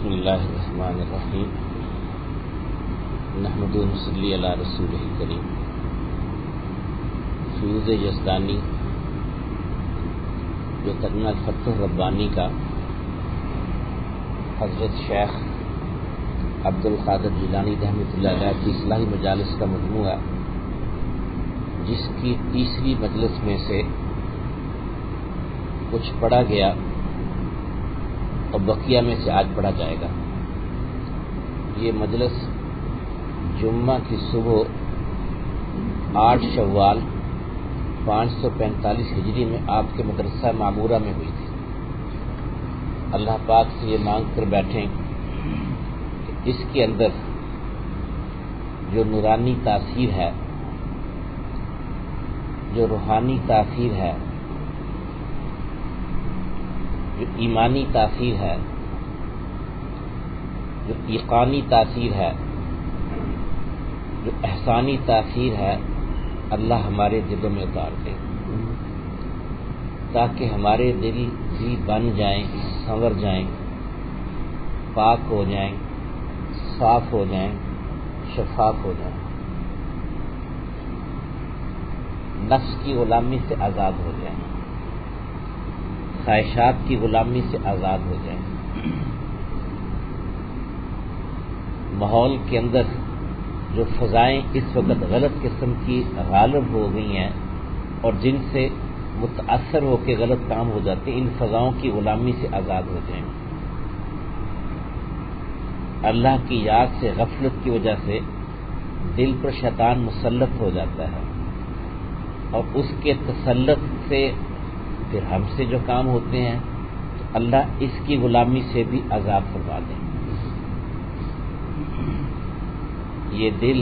بسم اللہ الرحمن الرحیم نحمد و نصلی علی رسول کریم. فیوز یزدانی جو ترجمہ فتح الربانی کا حضرت شیخ عبد القادر جیلانی رحمۃ اللہ علیہ کی اصلاحی مجالس کا مجموعہ، جس کی تیسری مجلس میں سے کچھ پڑھا گیا اور بقیہ میں سے آج پڑھا جائے گا. یہ مجلس جمعہ کی صبح 8 شوال 545 ہجری میں آپ کے مدرسہ معمورہ میں ہوئی تھی. اللہ پاک سے یہ مانگ کر بیٹھیں کہ اس کے اندر جو نورانی تاثیر ہے، جو روحانی تاثیر ہے، جو ایمانی تاثیر ہے، جو ایقانی تاثیر ہے، جو احسانی تاثیر ہے، اللہ ہمارے دلوں میں اتار دے، تاکہ ہمارے دل بھی بن جائیں، سنور جائیں، پاک ہو جائیں، صاف ہو جائیں، شفاف ہو جائیں، نفس کی غلامی سے آزاد ہو جائیں، خواہشات کی غلامی سے آزاد ہو جائیں. ماحول کے اندر جو فضائیں اس وقت غلط قسم کی غالب ہو گئی ہیں اور جن سے متاثر ہو کے غلط کام ہو جاتے ہیں، ان فضاؤں کی غلامی سے آزاد ہو جائیں. اللہ کی یاد سے غفلت کی وجہ سے دل پر شیطان مسلط ہو جاتا ہے اور اس کے تسلط سے پھر ہم سے جو کام ہوتے ہیں تو اللہ اس کی غلامی سے بھی عذاب فرما دیں. یہ دل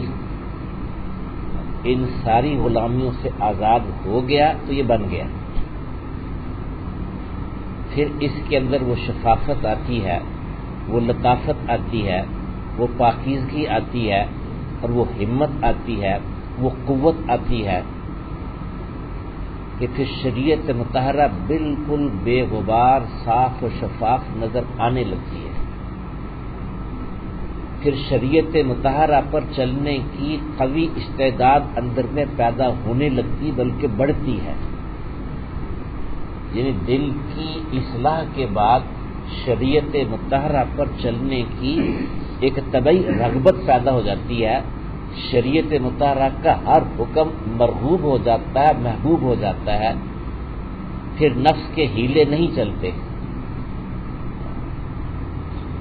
ان ساری غلامیوں سے آزاد ہو گیا تو یہ بن گیا. پھر اس کے اندر وہ شفافت آتی ہے، وہ لطافت آتی ہے، وہ پاکیزگی آتی ہے اور وہ ہمت آتی ہے، وہ قوت آتی ہے کہ پھر شریعت مطہرہ بالکل بے غبار، صاف و شفاف نظر آنے لگتی ہے. پھر شریعت مطہرہ پر چلنے کی قوی استعداد اندر میں پیدا ہونے لگتی، بلکہ بڑھتی ہے. یعنی دل کی اصلاح کے بعد شریعت مطہرہ پر چلنے کی ایک طبعی رغبت پیدا ہو جاتی ہے. شریعت مطہرہ کا ہر حکم مرغوب ہو جاتا ہے، محبوب ہو جاتا ہے. پھر نفس کے ہیلے نہیں چلتے.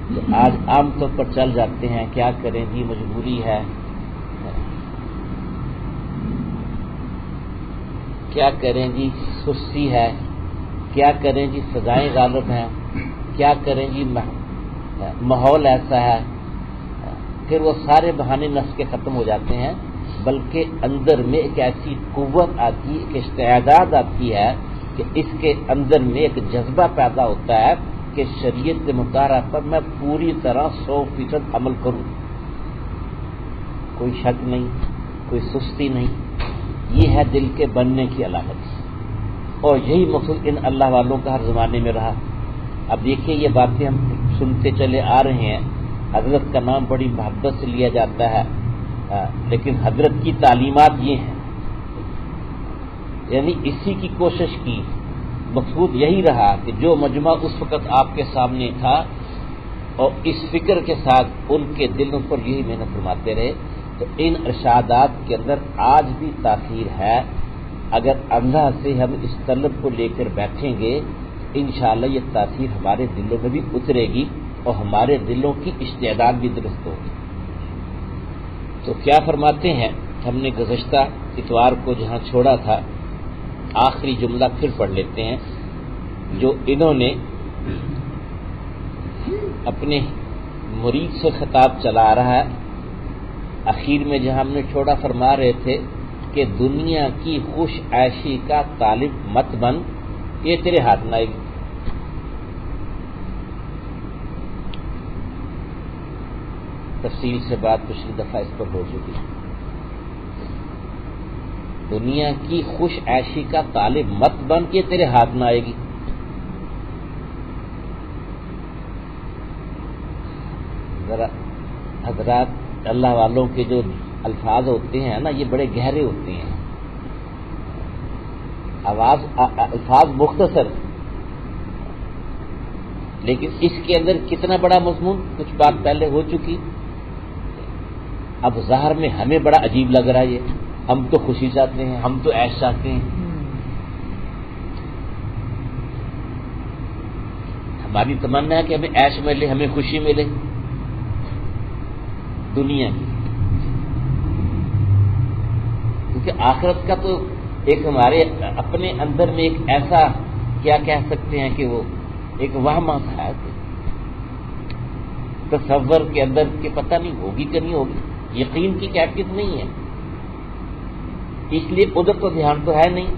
تو آج عام طور پر چل جاتے ہیں، کیا کریں جی، مجبوری ہے، کیا کریں جی، سستی ہے، کیا کریں جی، فضائیں غالب ہیں، کیا کریں جی، ماحول ایسا ہے. پھر وہ سارے بہانے نفس کے ختم ہو جاتے ہیں، بلکہ اندر میں ایک ایسی قوت آتی، ایک استعداد آتی ہے کہ اس کے اندر میں ایک جذبہ پیدا ہوتا ہے کہ شریعت مطہرہ پر میں پوری طرح 100% عمل کروں. کوئی شک نہیں، کوئی سستی نہیں. یہ ہے دل کے بننے کی علامت، اور یہی مقصود ان اللہ والوں کا ہر زمانے میں رہا. اب دیکھیے، یہ باتیں ہم سنتے چلے آ رہے ہیں. حضرت کا نام بڑی محبت سے لیا جاتا ہے، لیکن حضرت کی تعلیمات یہ ہیں. یعنی اسی کی کوشش کی، مقصود یہی رہا کہ جو مجمع اس وقت آپ کے سامنے تھا اور اس فکر کے ساتھ ان کے دلوں پر یہی محنت فرماتے رہے، تو ان ارشادات کے اندر آج بھی تاثیر ہے. اگر اللہ سے ہم اس طلب کو لے کر بیٹھیں گے، انشاءاللہ یہ تاثیر ہمارے دلوں میں بھی اترے گی اور ہمارے دلوں کی استعداد بھی درست ہوگی. تو کیا فرماتے ہیں، ہم نے گزشتہ اتوار کو جہاں چھوڑا تھا، آخری جملہ پھر پڑھ لیتے ہیں جو انہوں نے اپنے مرید سے خطاب چلا رہا ہے. اخیر میں جہاں ہم نے چھوڑا، فرما رہے تھے کہ دنیا کی خوش عیشی کا طالب مت بن، یہ تیرے ہاتھ نہ آئے گی. تفصیل سے بات پچھلی دفعہ اس پر ہو چکی. دنیا کی خوش عیشی کا طالب مت بن کے تیرے ہاتھ نہ آئے گی. حضرات اللہ والوں کے جو الفاظ ہوتے ہیں نا یہ بڑے گہرے ہوتے ہیں، الفاظ مختصر، لیکن اس کے اندر کتنا بڑا مضمون، کچھ بات پہلے ہو چکی، اب ظاہر میں ہمیں بڑا عجیب لگ رہا ہے یہ، ہم تو خوشی چاہتے ہیں، ہم تو عیش چاہتے ہیں، ہماری تمنا ہے کہ ہمیں عیش ملے، ہمیں خوشی ملے دنیا کی، کیونکہ آخرت کا تو ایک ہمارے اپنے اندر میں ایک ایسا کیا کہہ سکتے ہیں کہ وہ ایک وہم ہے، تصور کے اندر کہ پتہ نہیں ہوگی کہ نہیں ہوگی، یقین کی کیفیت نہیں ہے، اس لیے ادھر تو دھیان تو ہے نہیں،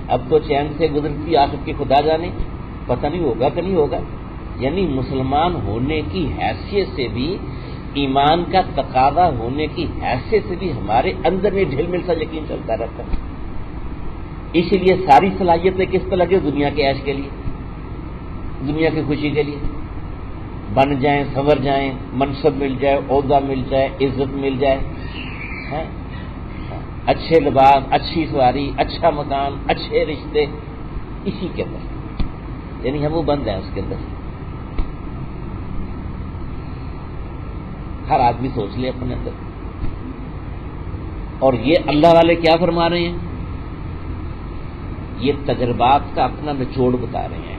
اب تو چین سے گزرتی آخرت کی خدا جانے، پتہ نہیں ہوگا کہ نہیں ہوگا، یعنی مسلمان ہونے کی حیثیت سے بھی، ایمان کا تقاضا ہونے کی حیثیت سے بھی ہمارے اندر میں ڈھل مل سا یقین چلتا رہتا ہے، اسی لیے ساری صلاحیتیں کس پہ لگے، دنیا کے عیش کے لیے، دنیا کی خوشی کے لیے، بن جائیں، سنور جائیں، منصب مل جائے، عہدہ مل جائے، عزت مل جائے، اچھے لباس، اچھی سواری، اچھا مکان، اچھے رشتے، اسی کے اندر، یعنی ہم وہ بند ہیں اس کے اندر۔ ہر آدمی سوچ لے اپنے اندر، اور یہ اللہ والے کیا فرما رہے ہیں، یہ تجربات کا اپنا نچوڑ بتا رہے ہیں،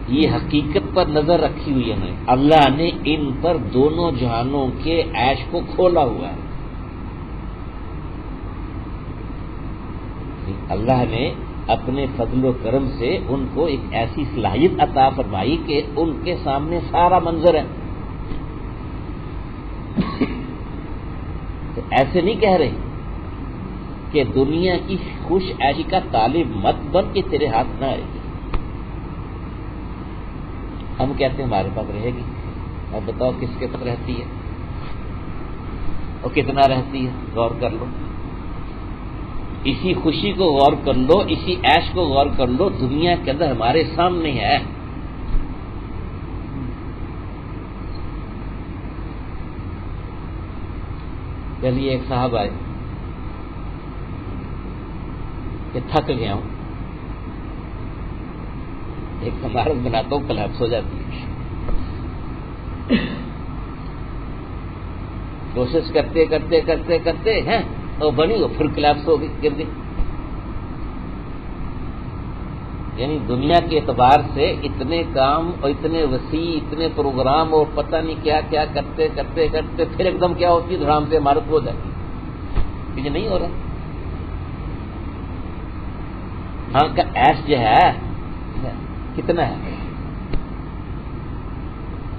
یہ حقیقت پر نظر رکھی ہوئی ہے، اللہ نے ان پر دونوں جہانوں کے عیش کو کھولا ہوا ہے، اللہ نے اپنے فضل و کرم سے ان کو ایک ایسی صلاحیت عطا فرمائی کہ ان کے سامنے سارا منظر ہے، تو ایسے نہیں کہہ رہے کہ دنیا کی خوش عیشی کا طالب مت بن کے تیرے ہاتھ نہ آئے گی، ہم کہتے ہیں ہمارے پاس رہے گی، اب بتاؤ کس کے پاس رہتی ہے اور کتنا رہتی ہے، غور کر لو، اسی خوشی کو غور کر لو، اسی عیش کو غور کر لو، دنیا کے اندر ہمارے سامنے ہے، چلیے ایک صاحب آئے کہ تھک گیا ہوں، ایک عمارت بناتا ہوں کلیپس ہو جاتی ہے، کوشش کرتے کرتے کرتے کرتے ہیں اور بنی وہ پھر کلیپس ہو گئی، گر گئی، یعنی دنیا کے اعتبار سے اتنے کام اور اتنے وسیع اتنے پروگرام اور پتہ نہیں کیا کیا کرتے کرتے کرتے پھر ایک دم کیا ہوتی ہے، دھڑام سے عمارت ہو جاتی ہے، یہ نہیں ہو رہا، ہاں کا عیش جو ہے کتنا ہے،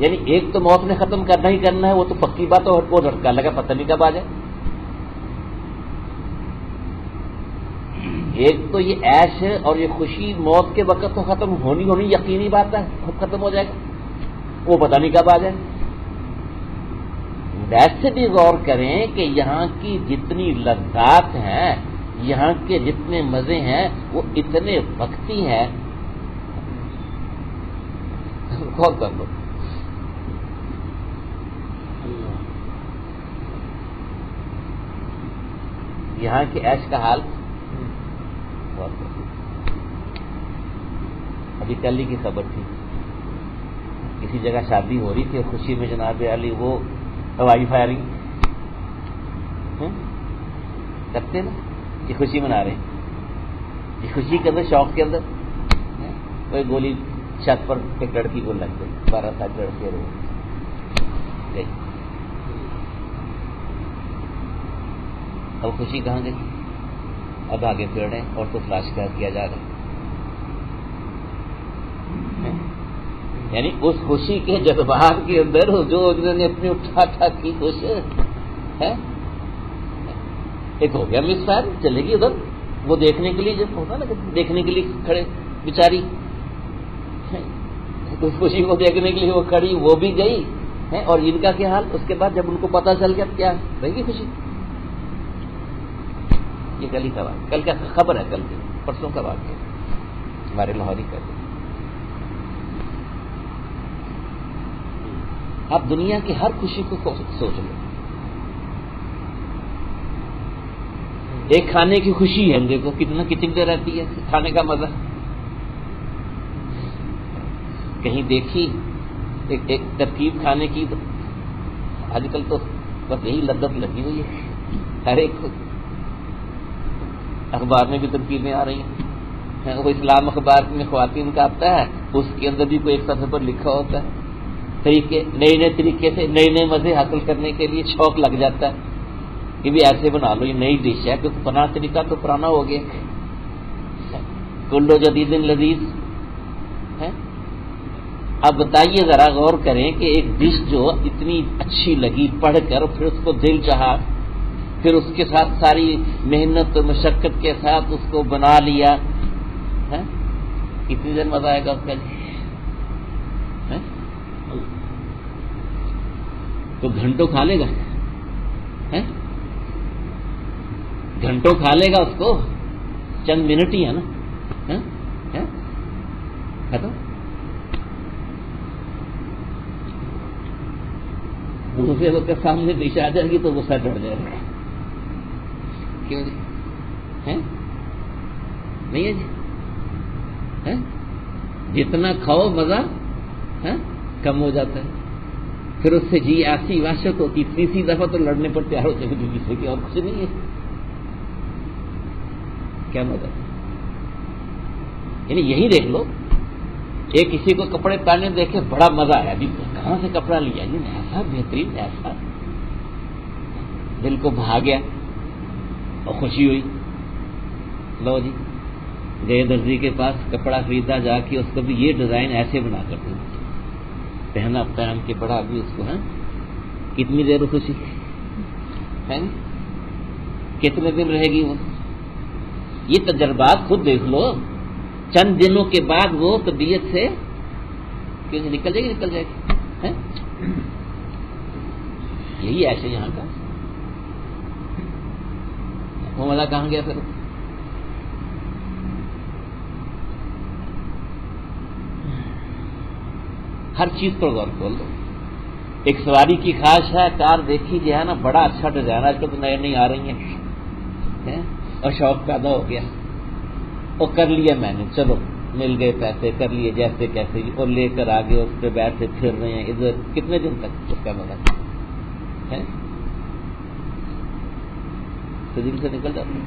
یعنی ایک تو موت نے ختم کرنا ہی کرنا ہے، وہ تو پکی بات ہے، وہ لڑکا لگا پتہ نہیں کب آ جائے، ایک تو یہ عیش ہے اور یہ خوشی موت کے وقت تو ختم ہونی یقینی بات ہے، خود ختم ہو جائے گا، وہ پتہ نہیں کب آ جائے۔ ویسے بھی غور کریں کہ یہاں کی جتنی لذات ہیں، یہاں کے جتنے مزے ہیں، وہ اتنے وقتی ہیں، غور کر لو، یہاں کے عیش کا حال ابھی کل ہی کی خبر تھی، کسی جگہ شادی ہو رہی تھی اور خوشی میں جناب علی وہ ہوائی فائرنگ کرتے نا، یہ خوشی منا رہے ہیں، یہ خوشی کے اندر شوق کے اندر کوئی گولی چھت پر ایک لڑکی کو لگ گئی، 12 سال لڑکے رہے، اب خوشی کہاں گئی، اب آگے پھر رہے ہیں اور تو فلاش کیا جا رہا ہے، یعنی اس خوشی کے جذبات کے اندر جو انہوں نے اپنی اٹھا کی خوش ہے، ایک ہو گیا مس فائر چلے گی ادھر، وہ دیکھنے کے لیے جب ہوتا نا دیکھنے کے لیے کھڑے بیچاری، اس خوشی کو دیکھنے کے لیے وہ کھڑی، وہ بھی گئی ہے، اور ان کا کیا حال اس کے بعد جب ان کو پتا چل گیا کیا رہے گی خوشی، یہ کل ہی کا واقعہ، کل کا خبر ہے، کل کی پرسوں کا واقعہ ہمارے لاہور ہی کا، آپ دنیا کی ہر خوشی کو سوچ لو. ایک کھانے کی خوشی ہے، دیکھو کتنا کچن دے رہتی ہے کھانے کا مزہ. کہیں دیکھی ایک ترکیب کھانے کی؟ آج کل تو بس یہی لذت لگی ہوئی ہے. ہر ایک اخبار میں بھی ترکیبیں آ رہی ہیں. وہ اسلام اخبار میں خواتین کا آتا ہے، اس کے اندر بھی کوئی ایک صفحے پر لکھا ہوتا ہے طریقے، نئے نئے طریقے سے نئے نئے مزے حاصل کرنے کے لیے شوق لگ جاتا ہے کہ بھی ایسے بنا لو، یہ نئی ڈش ہے. کیونکہ پرانا طریقہ تو پرانا ہو گیا. کلو جدید لذیذ ہے. اب بتائیے ذرا غور کریں کہ ایک ڈش جو اتنی اچھی لگی پڑھ کر، پھر اس کو دل چاہا، پھر اس کے ساتھ ساری محنت اور مشقت کے ساتھ اس کو بنا لیا، کتنی دیر مزہ آئے گا اس کا؟ تو گھنٹوں کھا لے گا، گھنٹوں کھا لے گا اس کو، چند منٹ ہی ہے نا. ختم. دوسرے لوگ کے سامنے ڈش آ جائے گی تو غصہ چڑھ جائے گا. کیوں جی؟ نہیں ہے جی؟ جتنا کھاؤ مزہ کم ہو جاتا ہے. پھر اس سے جی ایسی وحشت ہوتی، تیسری دفعہ تو لڑنے پر تیار ہوتے ہیں دوسرے کی، اور کچھ نہیں ہے. کیا مزہ ہے؟ یعنی یہی دیکھ لو، ایک کسی کو کپڑے پہنے دیکھے بڑا مزہ آیا، ابھی کہاں سے کپڑا لیا جی، ایسا بہترین، ایسا دل کو بھا گیا اور خوشی ہوئی. لو جی گئے درزی کے پاس، کپڑا خریدا جا کے، اس کو بھی یہ ڈیزائن ایسے بنا کر دوں، پہنا پہن کے بڑا بھی اس کو. کتنی دیر خوشی ہے، کتنے دن رہے گی وہ؟ یہ تجربات خود دیکھ لو. چند دنوں کے بعد وہ طبیعت سے نکل جائے گی. یہی ایسے یہاں کا وہ مزہ کہاں گیا پھر؟ ہر چیز پر غور کر لو. ایک سواری کی خواہش ہے، کار دیکھی جو ہے نا، بڑا اچھا ڈیزائن، آج کل تو نئے نئی آ رہی ہیں، اور شوق پیدا ہو گیا، اور کر لیا میں نے، چلو مل گئے پیسے، کر لیے جیسے کیسے، اور لے کر آگے اس پہ بیٹھے پھر رہے ہیں ادھر. کتنے دن تک اس کا مزہ ہے؟ تو دل سے نکل جاتا ہے.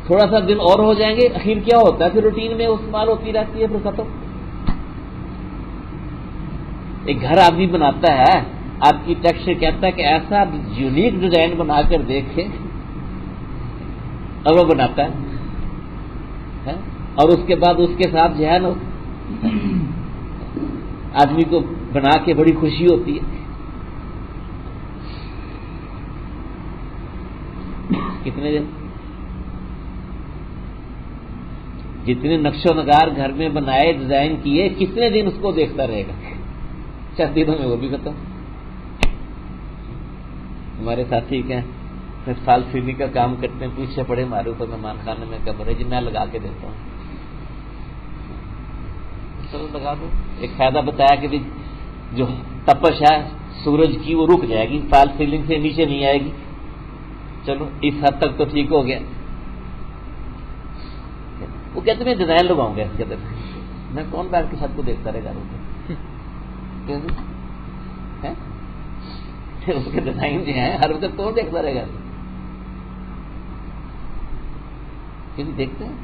تھوڑا سا دن اور ہو جائیں گے، اخیر کیا ہوتا ہے پھر؟ روٹین میں استعمال ہوتی رہتی ہے، پھر ختم. ایک گھر آدمی بناتا ہے، آرکیٹیکچر کہتا ہے کہ ایسا یونیک ڈیزائن بنا کر دیکھیں، اور وہ بناتا ہے، اور اس کے بعد اس کے ساتھ جو ہے نا آدمی کو بنا کے بڑی خوشی ہوتی ہے. کتنے دن؟ جتنے نقش و نگار گھر میں بنائے، ڈیزائن کیے، کتنے دن اس کو دیکھتا رہے گا؟ چند دنوں میں وہ بھی ختم. ہمارے ساتھی کیا فال سیدھی کا کام کرتے ہیں، پیچھے پڑے ہمارے اوپر مہمان خانے میں، کمرے جی میں لگا کے دیتا ہوں. چلو لگا دو. ایک فائدہ بتایا کہ جو تپش ہے سورج کی وہ رک جائے گی، فال سیلنگ سے نیچے نہیں آئے گی. چلو اس حد تک تو ٹھیک ہو گیا. وہ کہتے میں ڈیزائن لگاؤں گا اس کے اندر. میں کون بیٹھ کے چھت کو دیکھتا رہے گا؟ اس کے ڈیزائن جو ہیں ہر وقت کون دیکھتا رہے گا؟ دیکھتے ہیں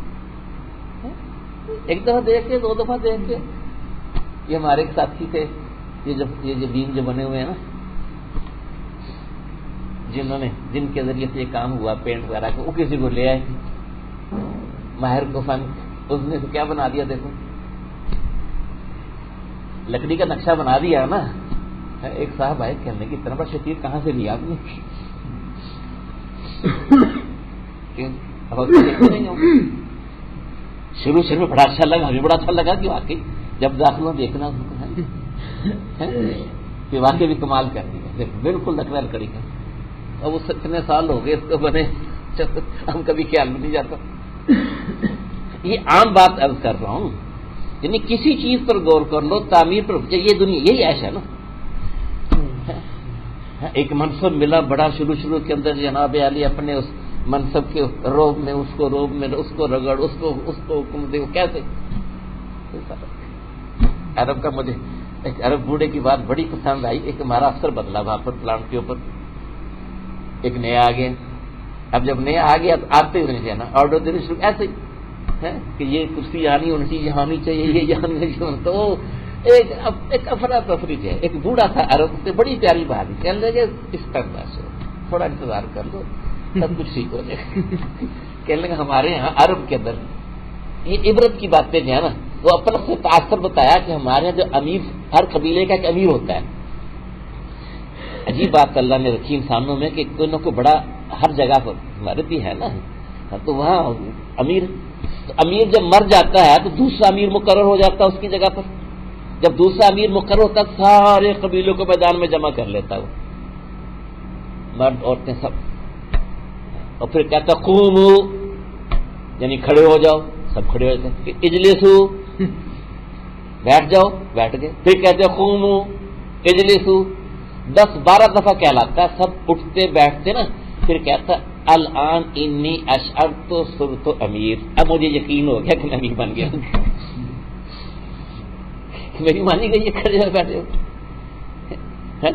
ایک دفعہ دیکھ کے، دو دفعہ دیکھ کے. یہ ہمارے ایک ساتھی تھے، یہ جو بیم جو بنے ہوئے ہیں نا، جن کے ذریعے سے یہ کام ہوا پینٹ وغیرہ کا، وہ کسی کو لے آئے ماہر کو فن. اس نے کیا بنا دیا دیکھو، لکڑی کا نقشہ بنا دیا نا. ایک صاحب آئے کہنے کی اتنا بڑا شتیر کہاں سے لیا آپ نے؟ شروع میں بڑا اچھا لگا، ہمیں بڑا اچھا لگا کہ واقعی جب داخل ہو دیکھنا کہ واقعی بھی کمال کر دیا، بالکل نقل لکڑی کا. اب وہ اتنے سال ہو گئے اس کو بنے، ہم کبھی خیال میں نہیں جاتا. یہ عام بات عرض کر رہا ہوں یعنی کسی چیز پر غور کر لو، تعمیر پر، یہ دنیا یہی عیش ہے نا. ایک منصب ملا بڑا، شروع کے اندر جناب علی اپنے اس منصب کے روب میں اس کو رگڑ، اس کو حکم دے، کیسے. عرب کا مجھے ایک عرب بوڑھے کی بات بڑی پسند آئی. ایک ہمارا افسر بدلا وہاں پر پلانٹ کے اوپر، ایک نیا آ گیا. اب جب نیا آ گیا تو آتے ہوئے نہیں نا آرڈر دینے شروع ایسے ہی کہ یہ کرسی یہاں نہیں ہونی چاہیے، یہاں نہیں چاہیے، یہ یہاں نہیں چاہیے. تو ایک افراتفری ہے. ایک بوڑھا تھا عرب سے، بڑی پیاری بات ہے، کہنے لگے اس طرح سے تھوڑا انتظار کر لو سب کچھ ٹھیک ہو جائے. کہنے لگے ہمارے یہاں عرب کے اندر یہ عبرت کی باتیں جو ہے نا، وہ اپنا سے تاثر بتایا کہ ہمارے یہاں جو امیر، ہر قبیلے کا ایک امیر ہوتا ہے. عجیب بات اللہ نے رکھی انسانوں میں کہ کوئی نہ کوئی بڑا ہر جگہ پر، ہمارے بھی ہے نا، تو وہاں امیر جب مر جاتا ہے تو دوسرا امیر مقرر ہو جاتا ہے اس کی جگہ پر. جب دوسرا امیر مقرر ہوتا ہے سارے قبیلوں کو میدان میں جمع کر لیتا ہے، وہ مرد عورتیں سب، اور پھر کہتا قومو، یعنی کھڑے ہو جاؤ، سب کھڑے ہو جاتے ہیں. اجلسو، بیٹھ جاؤ، بیٹھ گئے. پھر کہتے ہیں قومو اجلسو، 10-12 دفعہ کہلاتا ہے، سب اٹھتے بیٹھتے نا. پھر کہتا الان انی اشعرت صرت امیر، اب مجھے یقین ہو گیا کہ میں امیر بن گیا، میری مانی گئی ہے، کھڑے ہو بیٹھے ہو.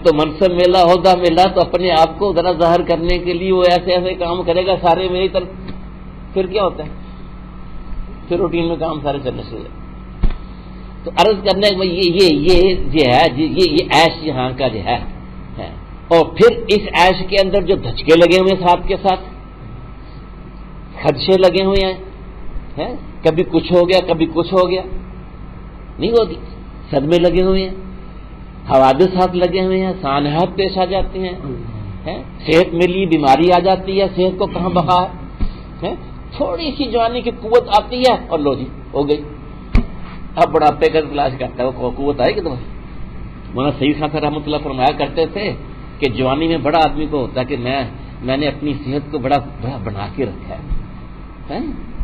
تو منصب ملا، عہدہ ملا، تو اپنے آپ کو ذرا ظاہر کرنے کے لیے وہ ایسے کام کرے گا سارے میری طرف. پھر کیا ہوتا ہے، پھر روٹین میں کام سارے چلنے سے. تو عرض کرنے یہ جو ہے یہ عیش یہاں کا جو ہے. اور پھر اس عیش کے اندر جو دھچکے لگے ہوئے ہیں، ساتھ کے ساتھ خدشے لگے ہوئے ہیں، کبھی کچھ ہو گیا کبھی کچھ ہو گیا، نہیں ہوتی، صدمے لگے ہوئے ہیں، حوادثات لگے ہوئے ہیں، سانحات پیش آ جاتی ہیں، صحت میں لی بیماری آ جاتی ہے، صحت کو کہاں بقا ہے. تھوڑی سی جوانی کی قوت آتی ہے اور لو جی ہو گئی. اب بڑھاپے کا تلاش کرتا ہے، وہ قوت آئے گی تمہیں. مولانا سید خان رحمۃ اللہ فرمایا کرتے تھے کہ جوانی میں بڑا آدمی کو ہوتا ہے کہ میں نے اپنی صحت کو بڑا بنا کے رکھا ہے،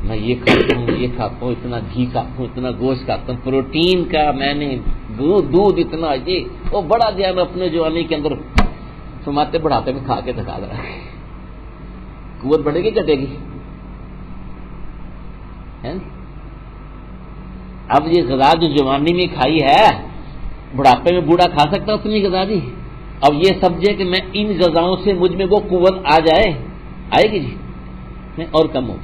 میں یہ کھاتا ہوں، یہ کھاتا ہوں، اتنا گھی کھاتا ہوں، اتنا گوشت کھاتا ہوں، پروٹین کا میں نے دودھ اتنا، یہ وہ بڑا دیا میں اپنے جوانی کے اندر. فرماتے بڑھاپے میں کھا کے دکھا رہا ہے، قوت بڑھے گی گھٹے گی. اب یہ غذا جو جوانی میں کھائی ہے، بڑھاپے میں بوڑھا کھا سکتا اتنی غذا جی. اب یہ سمجھے کہ میں ان غذاؤں سے مجھ میں وہ قوت آ جائے، آئے گی جی، اور کم ہو،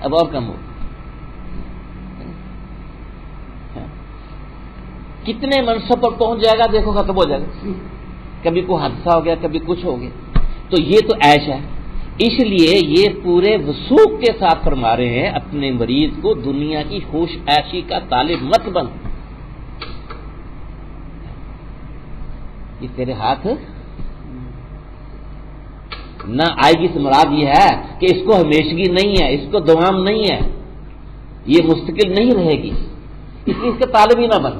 اب اور کم ہو. کتنے منصب پر پہنچ جائے گا دیکھو، ختم ہو جائے گا. کبھی کوئی حادثہ ہو گیا، کبھی کچھ ہو گیا. تو یہ تو عیش ہے. اس لیے یہ پورے وثوق کے ساتھ فرما رہے ہیں اپنے مریض کو دنیا کی خوش عیشی کا طالب مت بن. یہ تیرے ہاتھ نہ آئے گی. سے مراد یہ ہے کہ اس کو ہمیشگی نہیں ہے، اس کو دوام نہیں ہے، یہ مستقل نہیں رہے گی، اس لیے اس کے طالب ہی نہ بن.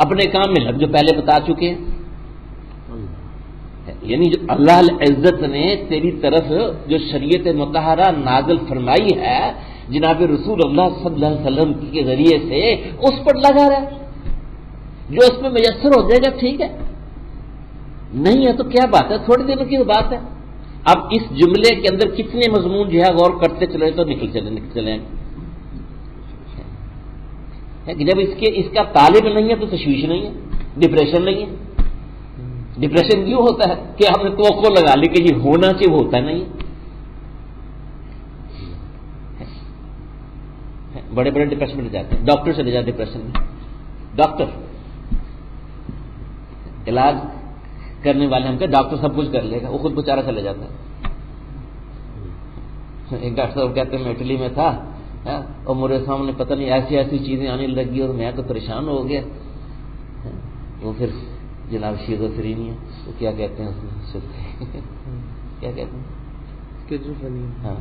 اپنے کام میں لگ جو پہلے بتا چکے ہیں. یعنی جو اللہ العزت نے تیری طرف جو شریعت مطہرہ نازل فرمائی ہے جناب رسول اللہ صلی اللہ علیہ وسلم کے ذریعے سے، اس پر لگا رہا. جو اس میں میسر ہو جائے گا ٹھیک ہے، نہیں ہے تو کیا بات ہے، تھوڑے دنوں کی بات ہے. اب اس جملے کے اندر کتنے مضمون جو ہے غور کرتے چلے تو نکل چلے. جب اس کا طالب نہیں ہے تو تشویش نہیں ہے، ڈپریشن نہیں ہے. ڈپریشن کیوں ہوتا ہے کہ ہم نے توقع لگا لی کہ یہ ہونا چاہیے، وہ ہوتا نہیں. بڑے بڑے ڈپریشن میں جاتے ہیں، ڈاکٹر سے لے جاتے ڈپریشن میں. ڈاکٹر علاج کرنے والے ہم کہ ڈاکٹر سب کچھ کر لے گا، وہ خود بیچارہ چلے جاتا ہے. ایک ڈاکٹر صاحب کہتے ہیں میں اٹلی میں تھا اور میرے سامنے پتہ نہیں ایسی چیزیں آنے لگی اور میں تو پریشان ہو گیا. وہ پھر جناب شیزوفرینیا، تو کیا کہتے ہیں اس میں کیا کہتے ہیں، ہاں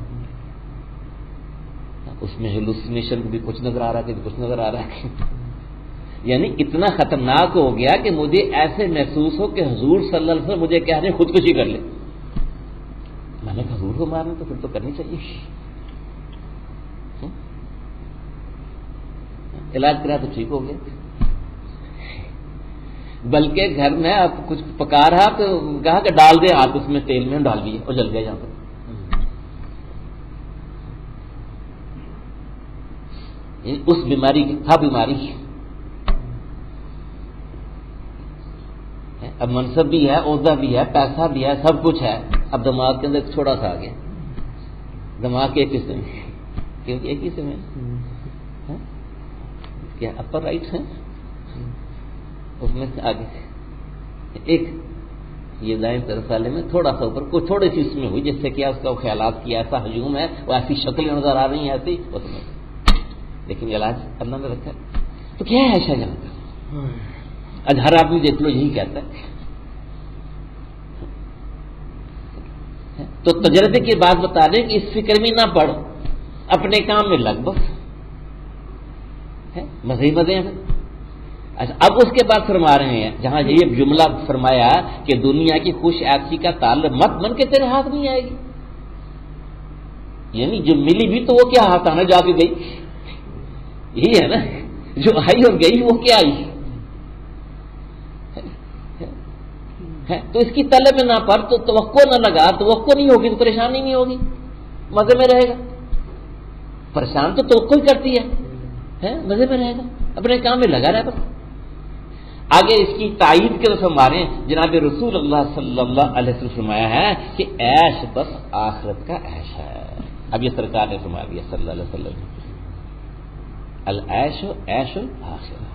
اس میں ہیلوسینیشن بھی کچھ نظر آ رہا ہے، کچھ نظر آ رہا ہے. یعنی اتنا خطرناک ہو گیا کہ مجھے ایسے محسوس ہو کہ حضور صلی اللہ علیہ وسلم مجھے کہہ رہے ہیں خودکشی کر لے. میں نے کہا حضور کو مارنا تو پھر تو کرنی چاہیے. علاج کرا تو ٹھیک ہو گیا. بلکہ گھر میں اب کچھ پکا رہا تو کہا کہ ڈال دے آپ اس میں تیل میں, ڈال دیے اور جل گیا یہاں پر. اس بیماری کی تھا بیماری. اب منصب بھی ہے, عہدہ بھی ہے, پیسہ بھی ہے, سب کچھ ہے. اب دماغ کے اندر تھوڑا سا آ گیا. دماغ کے ایک حصے میں, کیونکہ ایک حصے میں کیا اپر رائٹ ہے, اس میں سے آگے ایک یہ دائیں طرف والے میں تھوڑا سا اوپر کوئی تھوڑی سی اس میں ہوئی, جس سے کیا اس کا خیالات کی ایسا ہجوم ہے, وہ ایسی شکلیں نظر آ رہی ہیں ایسی, اس میں لیکن علاج اللہ نے رکھا. تو کیا ہے ایسا جہاں کا آج ہر آدمی دیکھ لو یہی کہتا ہے. تو تجربے کی بات بتا دیں کہ اس فکر میں نہ پڑ, اپنے کام میں لگ بس, مزے ہی مزے ہیں. اچھا اب اس کے بعد فرما رہے ہیں جہاں یہ جملہ فرمایا کہ دنیا کی خوش عیشی کا تعلق مت من کے تیرے ہاتھ نہیں آئے گی, یعنی جو ملی بھی تو وہ کیا ہاتھ آنا جا کے گئی, یہی ہے نا, جو آئی اور گئی وہ کیا آئی ہے. تو اس کی طلب میں نہ پڑ, تو توقع نہ لگا, توقع نہیں ہوگی تو پریشانی نہیں ہوگی, مزے میں رہے گا. پریشان تو توقع ہی کرتی ہے, مزے میں رہے گا, اپنے کام میں لگا رہا. بس آگے اس کی تائید کے طرف ہمارے جناب رسول اللہ صلی اللہ علیہ وسلم فرمایا ہے کہ عیش بس آخرت کا عیش ہے. اب یہ سرکار نے فرما دیا صلی اللہ علیہ وسلم, العیش عیش الآخرہ.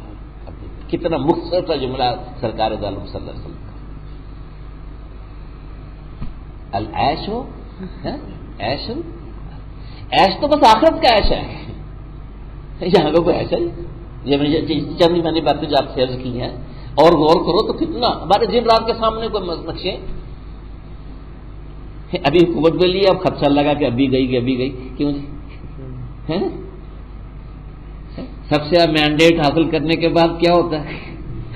کتنا مختصر تھا جملہ سرکار دو عالم صلی اللہ علیہ وسلم. العیش عیش, عیش تو بس آخرت کا عیش ہے. یہاں کا کوئی ایسا ہی, یہ چند میں نے باتیں جو آپ سے عرض کی ہیں, اور غور کرو تو کتنا ہمارے جن رات کے سامنے کوئی نقشے. ابھی حکومت میں لیے, اب خدشہ لگا کہ ابھی گئی, کیوں جی؟ سب سے مینڈیٹ حاصل کرنے کے بعد کیا ہوتا ہے,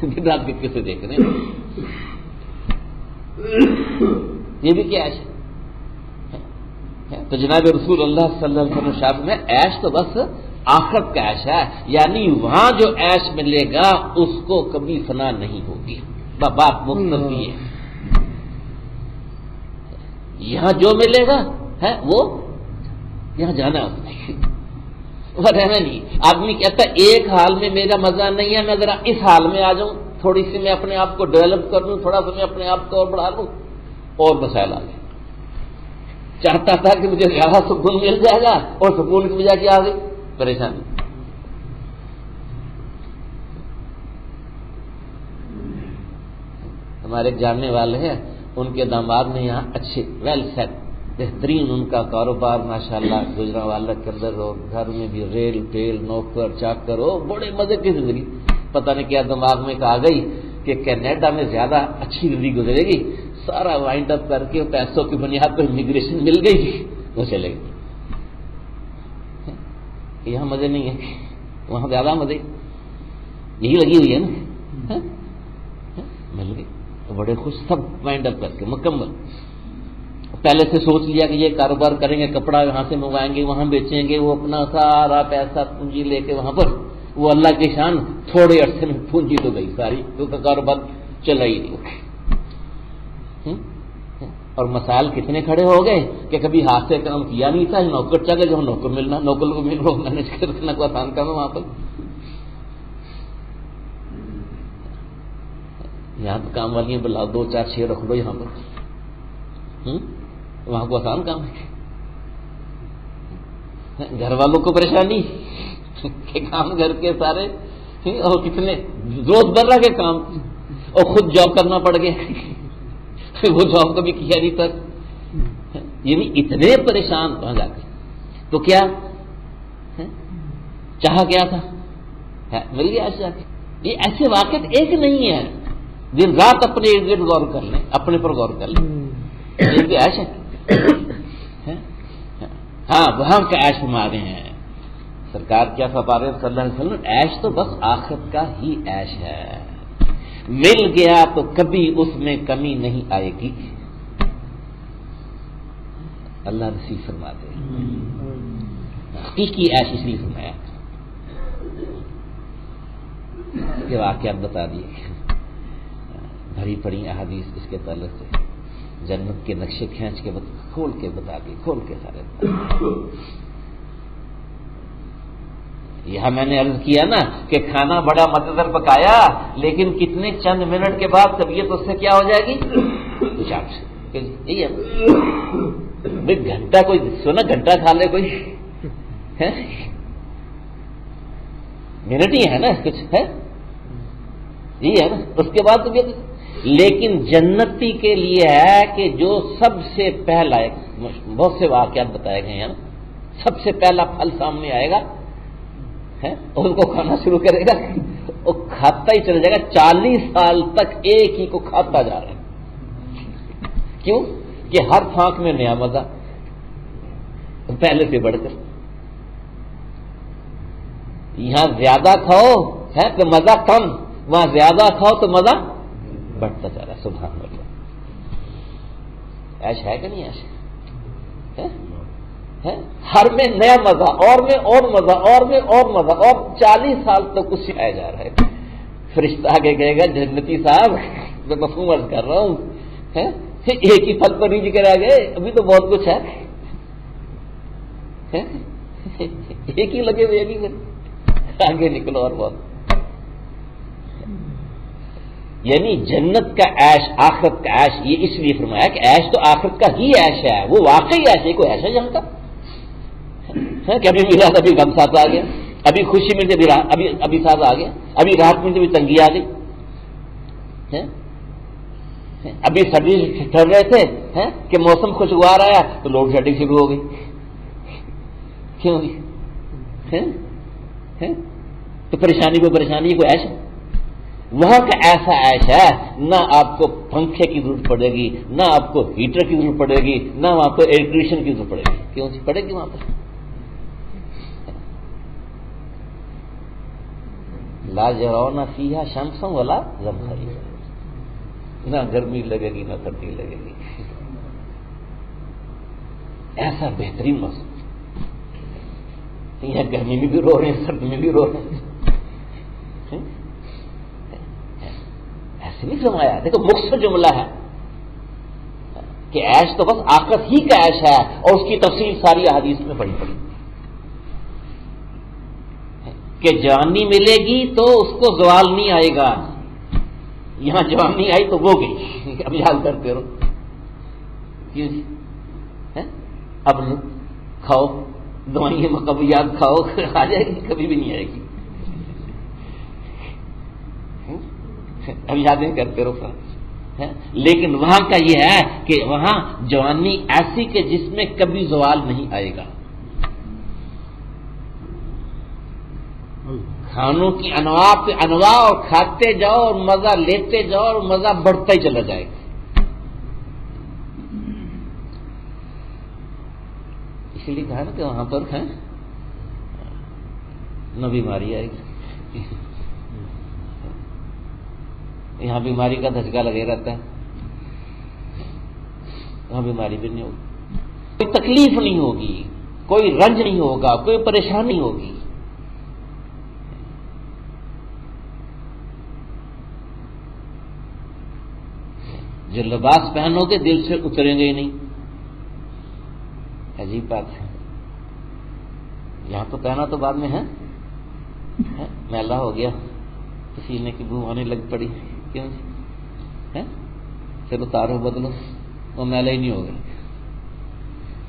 دن رات کے کسے دیکھ رہے ہیں, یہ بھی کیا عیش ہے. تو جناب رسول اللہ صلی اللہ علیہ وسلم شاعر میں عیش تو بس آخرت کا عیش ہے, یعنی وہاں جو عیش ملے گا اس کو کبھی فنا نہیں ہوگی. بات مختصر کی ہے, یہاں جو ملے گا ہے وہ یہاں جانا ہے, وہ رہنا نہیں. آدمی کہتا ہے ایک حال میں میرا مزہ نہیں ہے, میں ذرا اس حال میں آ جاؤں, تھوڑی سی میں اپنے آپ کو ڈیولپ کر لوں, تھوڑا سا میں اپنے آپ کو اور بڑھا لوں, اور مسائل آ گئے. چاہتا تھا کہ مجھے زیادہ سکون مل جائے گا, اور سکون کی وجہ کیا آ گئی, پریشانی. ہمارے جاننے والے ہیں, ان کے داماد نے یہاں اچھے ویل سیٹ بہترین ان کا کاروبار ماشاءاللہ گجرانوالہ کے اندر, اور گھر میں بھی ریل ٹیل نوکر چاکر, ہو بڑے مزے کی زندگی. پتہ نہیں کیا دماغ میں کہا گئی کہ کینیڈا میں زیادہ اچھی زندگی گزرے گی, سارا وائنڈ اپ کر کے پیسوں کی بنیاد پر امیگریشن مل گئی, وہ چلے گئی. یہاں مزے نہیں ہے, وہاں زیادہ مزے, یہی لگی ہوئی ہے نا, مل گئی تو بڑے خوش, سب وائنڈ اپ کر کے مکمل. پہلے سے سوچ لیا کہ یہ کاروبار کریں گے, کپڑا یہاں سے منگوائیں گے, وہاں بیچیں گے, وہ اپنا سارا پیسہ پونجی لے کے وہاں پر, وہ اللہ کی شان تھوڑے عرصے میں پونجی تو گئی ساری, کیونکہ کاروبار چلا ہی نہیں. اور مسائل کتنے کھڑے ہو گئے کہ کبھی ہاتھ سے کام کیا نہیں تھا, نوکر چاہے جو نوکر ملنا, نوکر کو مل رہا مینج کرنا کو آسان کام ہے وہاں پر. یہاں تو کام والیاں بلاؤ, 2 4 6 رکھ لو یہاں پر, وہاں کو آسان کام ہے. گھر والوں کو پریشانی کہ کام گھر کے سارے, اور کتنے روز برہ کے کام, اور خود جاب کرنا پڑ گیا, وہ جاب کبھی کیا نہیں تک, یعنی اتنے پریشان وہاں جا کے. تو کیا چاہا کیا تھا, مل گیا ایسے جا کے. یہ ایسے واقع ایک نہیں ہے, دن رات اپنے ارد گرد غور کر لیں, اپنے پر غور کر لیں, یہ بھی عیش ہے. ہاں وہاں کا عیش فرما رہے ہیں سرکار, کیا فرما رہے ہیں صلی اللہ علیہ وسلم, عیش تو بس آخرت کا ہی عیش ہے, مل گیا تو کبھی اس میں کمی نہیں آئے گی. اللہ نصیب فرما دے. حقیقی عیش اس لیے فرمایا. کے واقعات بتا دیے، بھری پڑی احادیث اس کے تعلق سے، جنت کے نقشے کھینچ کے کھول کے بتا دیے، کھول کے سارے بتا دیے۔ یہاں میں نے عرض کیا نا کہ کھانا بڑا مزیدار پکایا، لیکن کتنے چند منٹ کے بعد طبیعت اس سے کیا ہو جائے گی؟ پیشاب سے۔ یہی ہے بھائی، گھنٹہ کوئی سونا گھنٹہ کھا لے کوئی منٹ ہی ہے نا، کچھ ہے یہی ہے نا، اس کے بعد طبیعت۔ لیکن جنتی کے لیے ہے کہ جو سب سے پہلا، بہت سے واقعات بتائے گئے ہیں، سب سے پہلا پھل سامنے آئے گا اور اس کو کھانا شروع کرے گا، وہ کھاتا ہی چلا جائے گا، 40 سال تک ایک ہی کو کھاتا جا رہا ہے۔ کیوں؟ کہ ہر پھانک میں نیا مزہ، پہلے سے بڑھ کر۔ یہاں زیادہ کھاؤ ہے تو مزہ کم، وہاں زیادہ کھاؤ تو مزہ بڑھتا جا رہا ہے۔ سبحان اللہ، ایش ہے کہ نہیں ایش ہے؟ ہر میں نیا مزہ، اور میں اور مزہ، اور میں اور مزہ، اور 40 سال تک کچھ سکھایا جا رہا ہے۔ فرشتہ آگے کہے گا جنتی صاحب، میں مفہوم عرض کر رہا ہوں، ایک ہی پھل پر نہیں ذکر آ گئے، ابھی تو بہت کچھ ہے، ایک ہی لگے ہوئے، ابھی آگے نکلو اور بہت۔ یعنی جنت کا عیش، آخرت کا عیش، یہ اس لیے فرمایا کہ عیش تو آخرت کا ہی عیش ہے، وہ واقعی عیش ہے، کوئی عیش ہے یہاں کا کہ ابھی ملا ابھی غم ساتھ آ گیا، ابھی خوشی میں سے ابھی ساتھ آ گیا، ابھی راحت میں سے بھی تنگی آ گئی، ابھی سردی ٹھہر رہے تھے کہ موسم خوشگوار آیا تو لوڈ شیڈنگ شروع ہو گئی، کیوں ہوگی؟ تو پریشانی کو پریشانی، کوئی عیش ہے؟ وہاں کا ایسا عیش ہے، نہ آپ کو پنکھے کی ضرورت پڑے گی، نہ آپ کو ہیٹر کی ضرورت پڑے گی، نہ وہاں پہ ایئر کنڈیشن کی ضرورت پڑے گی۔ کیوں پڑے گی؟ وہاں پر لا یرون فیہا شمسا ولا زمہریر، نہ گرمی لگے گی نہ سردی لگے گی، ایسا بہترین موسم۔ یہاں گرمی میں بھی رو رہے ہیں، سردی میں بھی رو رہے ہیں، ایسے نہیں فرمایا۔ دیکھو مختصر جملہ ہے کہ عیش تو بس آخرت ہی کا عیش ہے، اور اس کی تفصیل ساری احادیث میں پڑھی کہ جوانی ملے گی تو اس کو زوال نہیں آئے گا، یہاں جوانی آئی تو وہ گئی، اب یاد کرتے رہو، کیوں جی؟ اب کھاؤ دوائیں مقبولیات کھاؤ، آ جائے گی؟ کبھی بھی نہیں آئے گی، اب یادیں کرتے رہو۔ لیکن وہاں کا یہ ہے کہ وہاں جوانی ایسی کہ جس میں کبھی زوال نہیں آئے گا، کھانوں کی انواع پہ انواع، اور کھاتے جاؤ اور مزہ لیتے جاؤ اور مزہ بڑھتا ہی چلا جائے گا۔ اسی لیے کہا نا کہ وہاں پر نہ بیماری آئے گی، یہاں بیماری کا دھچکا لگے رہتا ہے، وہاں بیماری بھی نہیں ہوگی، کوئی تکلیف نہیں ہوگی، کوئی رنج نہیں ہوگا، کوئی پریشانی نہیں ہوگی۔ جو لباس پہنو گے دل سے اتریں گے ہی نہیں، عجیب بات ہے۔ یہاں تو پہنا تو بعد میں ہے، میلا ہو گیا، پسینے کی بو آنے لگ پڑی، کیوں پھر اتارو بدلو، وہ میلا ہی نہیں ہوگا،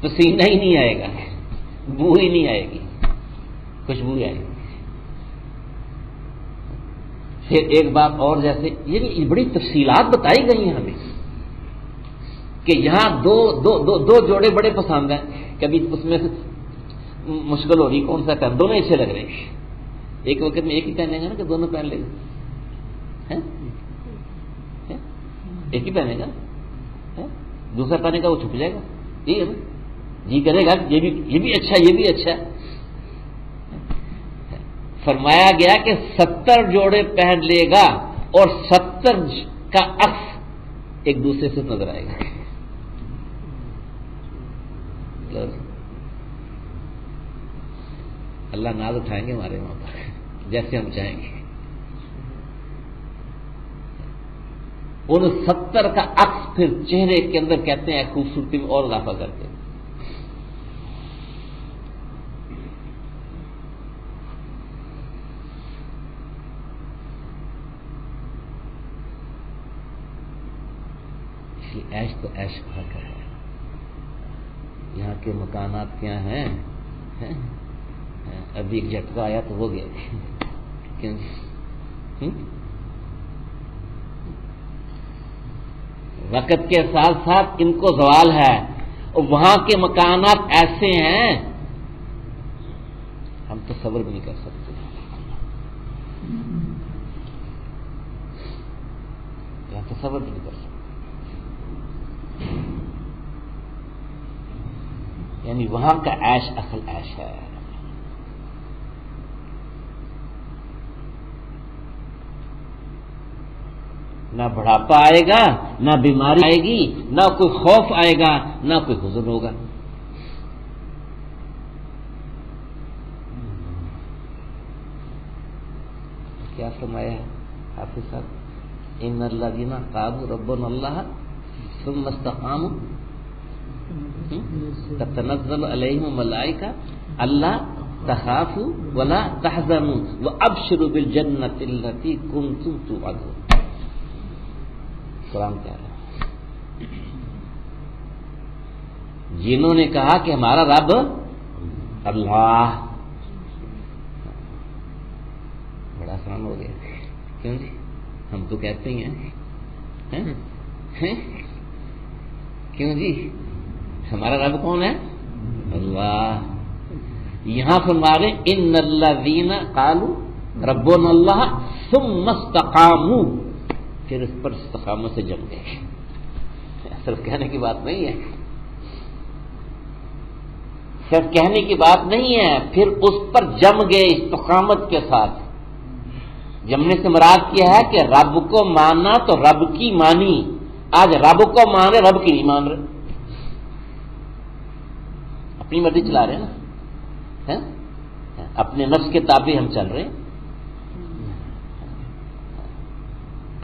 پسینہ ہی نہیں آئے گا، بو ہی نہیں آئے گی، خوشبو آئے گی۔ پھر ایک بات اور، جیسے یہ بڑی تفصیلات بتائی گئی ہیں ہمیں کہ یہاں دو جوڑے بڑے پسند ہیں، کبھی اس میں سے مشکل ہو رہی کون سا کر، دونوں اچھے لگ رہے ہیں، ایک وقت میں ایک ہی پہنے گا نا کہ دونوں پہن لے گا، ایک ہی پہنے گا، دوسرا پہنے گا وہ چھپ جائے گا، ٹھیک ہے نا، جی کرے گا یہ بھی اچھا، یہ بھی اچھا۔ فرمایا گیا کہ 70 جوڑے پہن لے گا اور 70 کا عکس ایک دوسرے سے نظر آئے گا۔ اللہ ناز اٹھائیں گے ہمارے وہاں پر جیسے ہم چاہیں گے، ان 70 کا عکس پھر چہرے کے اندر کہتے ہیں خوبصورتی میں اور اضافہ کرتے ہیں. عیش تو عیش کہاں کا ہے. یہاں کے مکانات کیا ہیں؟ ابھی ایک جھٹکا آیا تو ہو گیا. وقت کے ساتھ ساتھ ان کو زوال ہے، اور وہاں کے مکانات ایسے ہیں ہم تصور بھی نہیں کر سکتے. تصور بھی نہیں کر سکتے. یعنی وہاں کا عیش اصل عیش ہے. نہ بڑھاپا آئے گا، نہ بیماری آئے گی، نہ کوئی خوف آئے گا، نہ کوئی حزن ہوگا. کیا فرمایا ہے حافظ صاحب؟ ان الذین قالوا ربنا اللہ ثم استقاموا تتنزل علیہم الملائکہ الا تخافوا ولا تحزنوا وابشروا بالجنۃ التي کنتم توعدون. قرآن کہہ رہا ہے جنہوں نے کہا کہ ہمارا رب اللہ. بڑا آسان ہو گیا. کیوں جی؟ ہم تو کہتے ہی ہیں. کیوں جی؟ ہمارا رب کون ہے؟ اللہ. یہاں فرما رہے ان الذین قالوا ربنا اللہ ثم استقاموا، پھر اس پر استقامت سے جم گئے. صرف کہنے کی بات نہیں ہے، صرف کہنے کی بات نہیں ہے، پھر اس پر جم گئے استقامت کے ساتھ. جمنے سے مراد کیا ہے کہ رب کو ماننا تو رب کی مانی. آج رب کو مان رہے، رب کی نہیں مان رہے، اپنی مرضی چلا رہے ہیں نا. اپنے نفس کے تابع ہم چل رہے ہیں،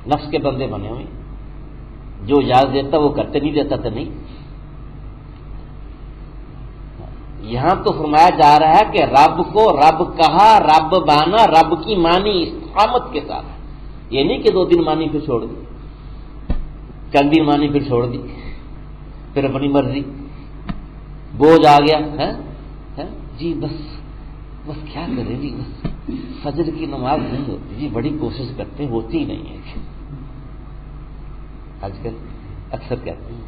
نفس کے بندے بنے ہوئے. جو اجازت دیتا وہ کرتے، نہیں دیتا تو نہیں. یہاں تو فرمایا جا رہا ہے کہ رب کو رب کہا، رب بانا، رب کی مانی استقامت کے ساتھ. یہ نہیں کہ 2 دن مانی پھر چھوڑ دی، چند دن مانی پھر چھوڑ دی، پھر اپنی مرضی. بوجھ آ گیا جی بس کیا کریں جی، بس فجر کی نماز نہیں ہوتی جی، بڑی کوشش کرتے ہوتی ہی نہیں ہے. آج کل اکثر کہتے ہیں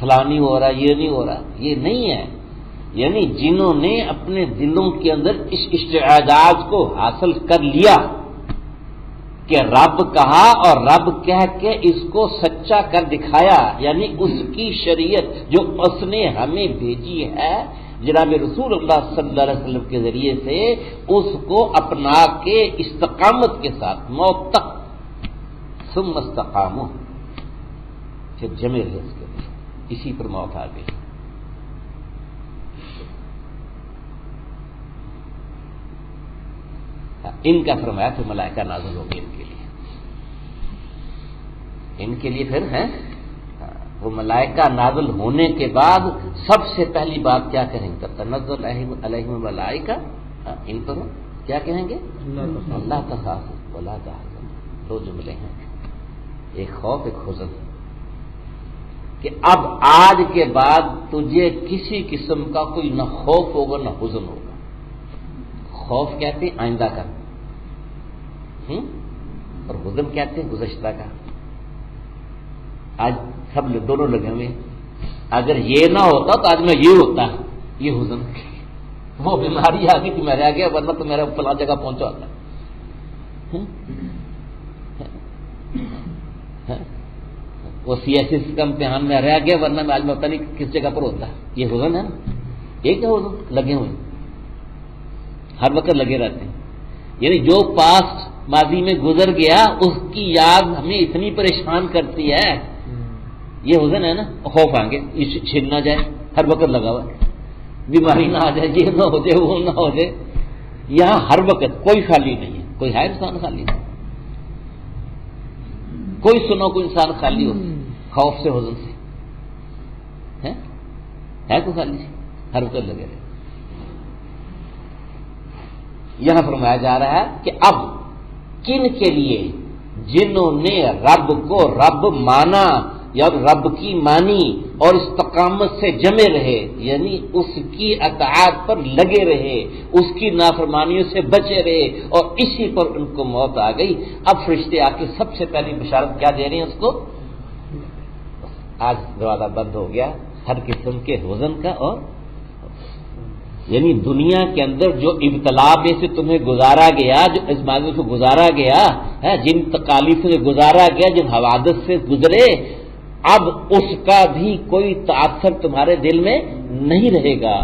فلاں نہیں ہو رہا، یہ نہیں ہو رہا. یہ نہیں ہے. یعنی جنہوں نے اپنے دلوں کے اندر اس استعداد کو حاصل کر لیا کہ رب کہا اور رب کہہ کے اس کو سچا کر دکھایا، یعنی اس کی شریعت جو اس نے ہمیں بھیجی ہے جناب رسول اللہ صلی اللہ علیہ وسلم کے ذریعے سے، اس کو اپنا کے استقامت کے ساتھ موت تک ثم استقاموا، پھر جمے رہے اس کے لیے. اسی پر موت آ گئی. ان کا فرمایا پھر ملائکہ نازل ہو گئی ان کے لیے پھر ہے وہ ملائکہ نازل ہونے کے بعد سب سے پہلی بات کیا کہیں گے؟ تنزل علیہم الملائکہ. ان پر کیا کہیں گے؟ اللہ تخافوا ولا تحزنوا. 2 جملے ہیں، ایک خوف ایک حزن، کہ اب آج کے بعد تجھے کسی قسم کا کوئی نہ خوف ہوگا نہ حزن ہوگا. خوف کہتے ہیں آئندہ کا، اور حزن کہتے ہیں گزشتہ کا. آج سب دونوں لگے ہوئے. اگر یہ نہ ہوتا تو آج میں یہ ہوتا، یہ حزن. وہ بیماری آ گئی تھی میں رہ گیا، ورنہ تو میرا فلاں جگہ پہنچا ہوتا. وہ سیاسی کا امتحان میں رہ گیا، ورنہ میں آج میں پتہ نہیں کس جگہ پر ہوتا. یہ حزن ہے نا. ایک ہے حزن، لگے ہوئے ہر وقت لگے رہتے ہیں. یعنی جو پاسٹ ماضی میں گزر گیا اس کی یاد ہمیں اتنی پریشان کرتی ہے. یہ حزن ہے نا. خوف آگے چھن نہ جائے، ہر وقت لگا ہوا. بیماری نہ آ جائے، یہ نہ ہو جائے، وہ نہ ہو جائے. یہاں ہر وقت کوئی خالی نہیں ہے. کوئی ہے انسان خالی؟ کوئی سنو کوئی انسان خالی ہو خوف سے حزن سے ہے کوئی خالی؟ ہر وقت لگے رہے. یہاں فرمایا جا رہا ہے کہ اب کن کے لیے؟ جنہوں نے رب کو رب مانا یا رب کی مانی اور استقامت سے جمے رہے، یعنی اس کی اطاعت پر لگے رہے، اس کی نافرمانیوں سے بچے رہے، اور اسی پر ان کو موت آ گئی. اب فرشتے آ کے سب سے پہلی بشارت کیا دے رہے ہیں اس کو؟ آج دروازہ بند ہو گیا ہر قسم کے حزن کا، اور یعنی دنیا کے اندر جو ابتلا میں سے تمہیں گزارا گیا، جو ازمائشوں سے گزارا گیا ہے، جن تکالیفوں سے گزارا گیا، جن حوادث سے گزرے، اب اس کا بھی کوئی تاثر تمہارے دل میں نہیں رہے گا.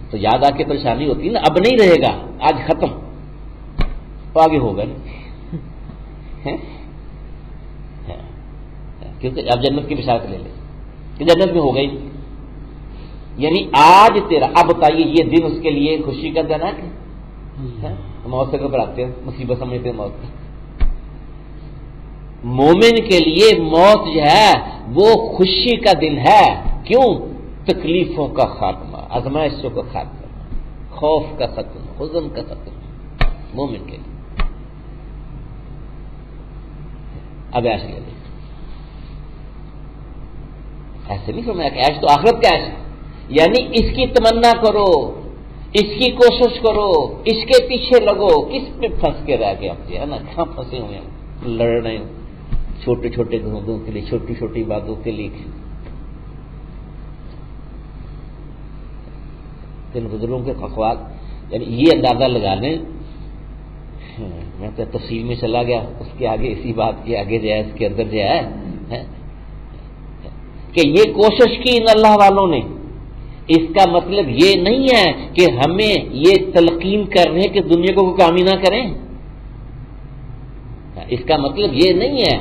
تو یاد آ کے پریشانی ہوتی ہے نا، اب نہیں رہے گا، آج ختم، تو آگے ہوگا نہیں. کیونکہ اب جنت کی بشارت لے لیں کہ جنت میں ہوگا ہی نہیں. یعنی آج تیرا، اب بتائیے یہ دن اس کے لیے خوشی کا دن ہے کہ موت سے گھبراتے ہیں، مصیبت سمجھتے ہیں موت کی. مومن کے لیے موت جو ہے وہ خوشی کا دن ہے. کیوں؟ تکلیفوں کا خاتمہ، آزمائشوں کا خاتمہ، خوف کا ختم، حزن کا ختم مومن کے لیے. اب ایش لے لیں، ایسے نہیں فرمایا کہ ایش تو آخرت کا ایش ہے. یعنی اس کی تمنا کرو، اس کی کوشش کرو، اس کے پیچھے لگو. کس پہ پھنس کے رہ گئے آپ ہے نا؟ کہاں پھنسے ہوئے ہیں، لڑ رہے ہیں چھوٹے چھوٹے گھوموں کے لیے، چھوٹی چھوٹی باتوں کے لیے. ان بزرگوں کے اقوال، یعنی یہ اندازہ لگا لیں. میں تو تفصیل میں چلا گیا، اس کے آگے اسی بات کے آگے جو ہے اس کے اندر جو ہے کہ یہ کوشش کی ان اللہ والوں نے. اس کا مطلب یہ نہیں ہے کہ ہمیں یہ تلقین کر رہے ہیں کہ دنیا کو کوئی کام ہی نہ کریں. اس کا مطلب یہ نہیں ہے.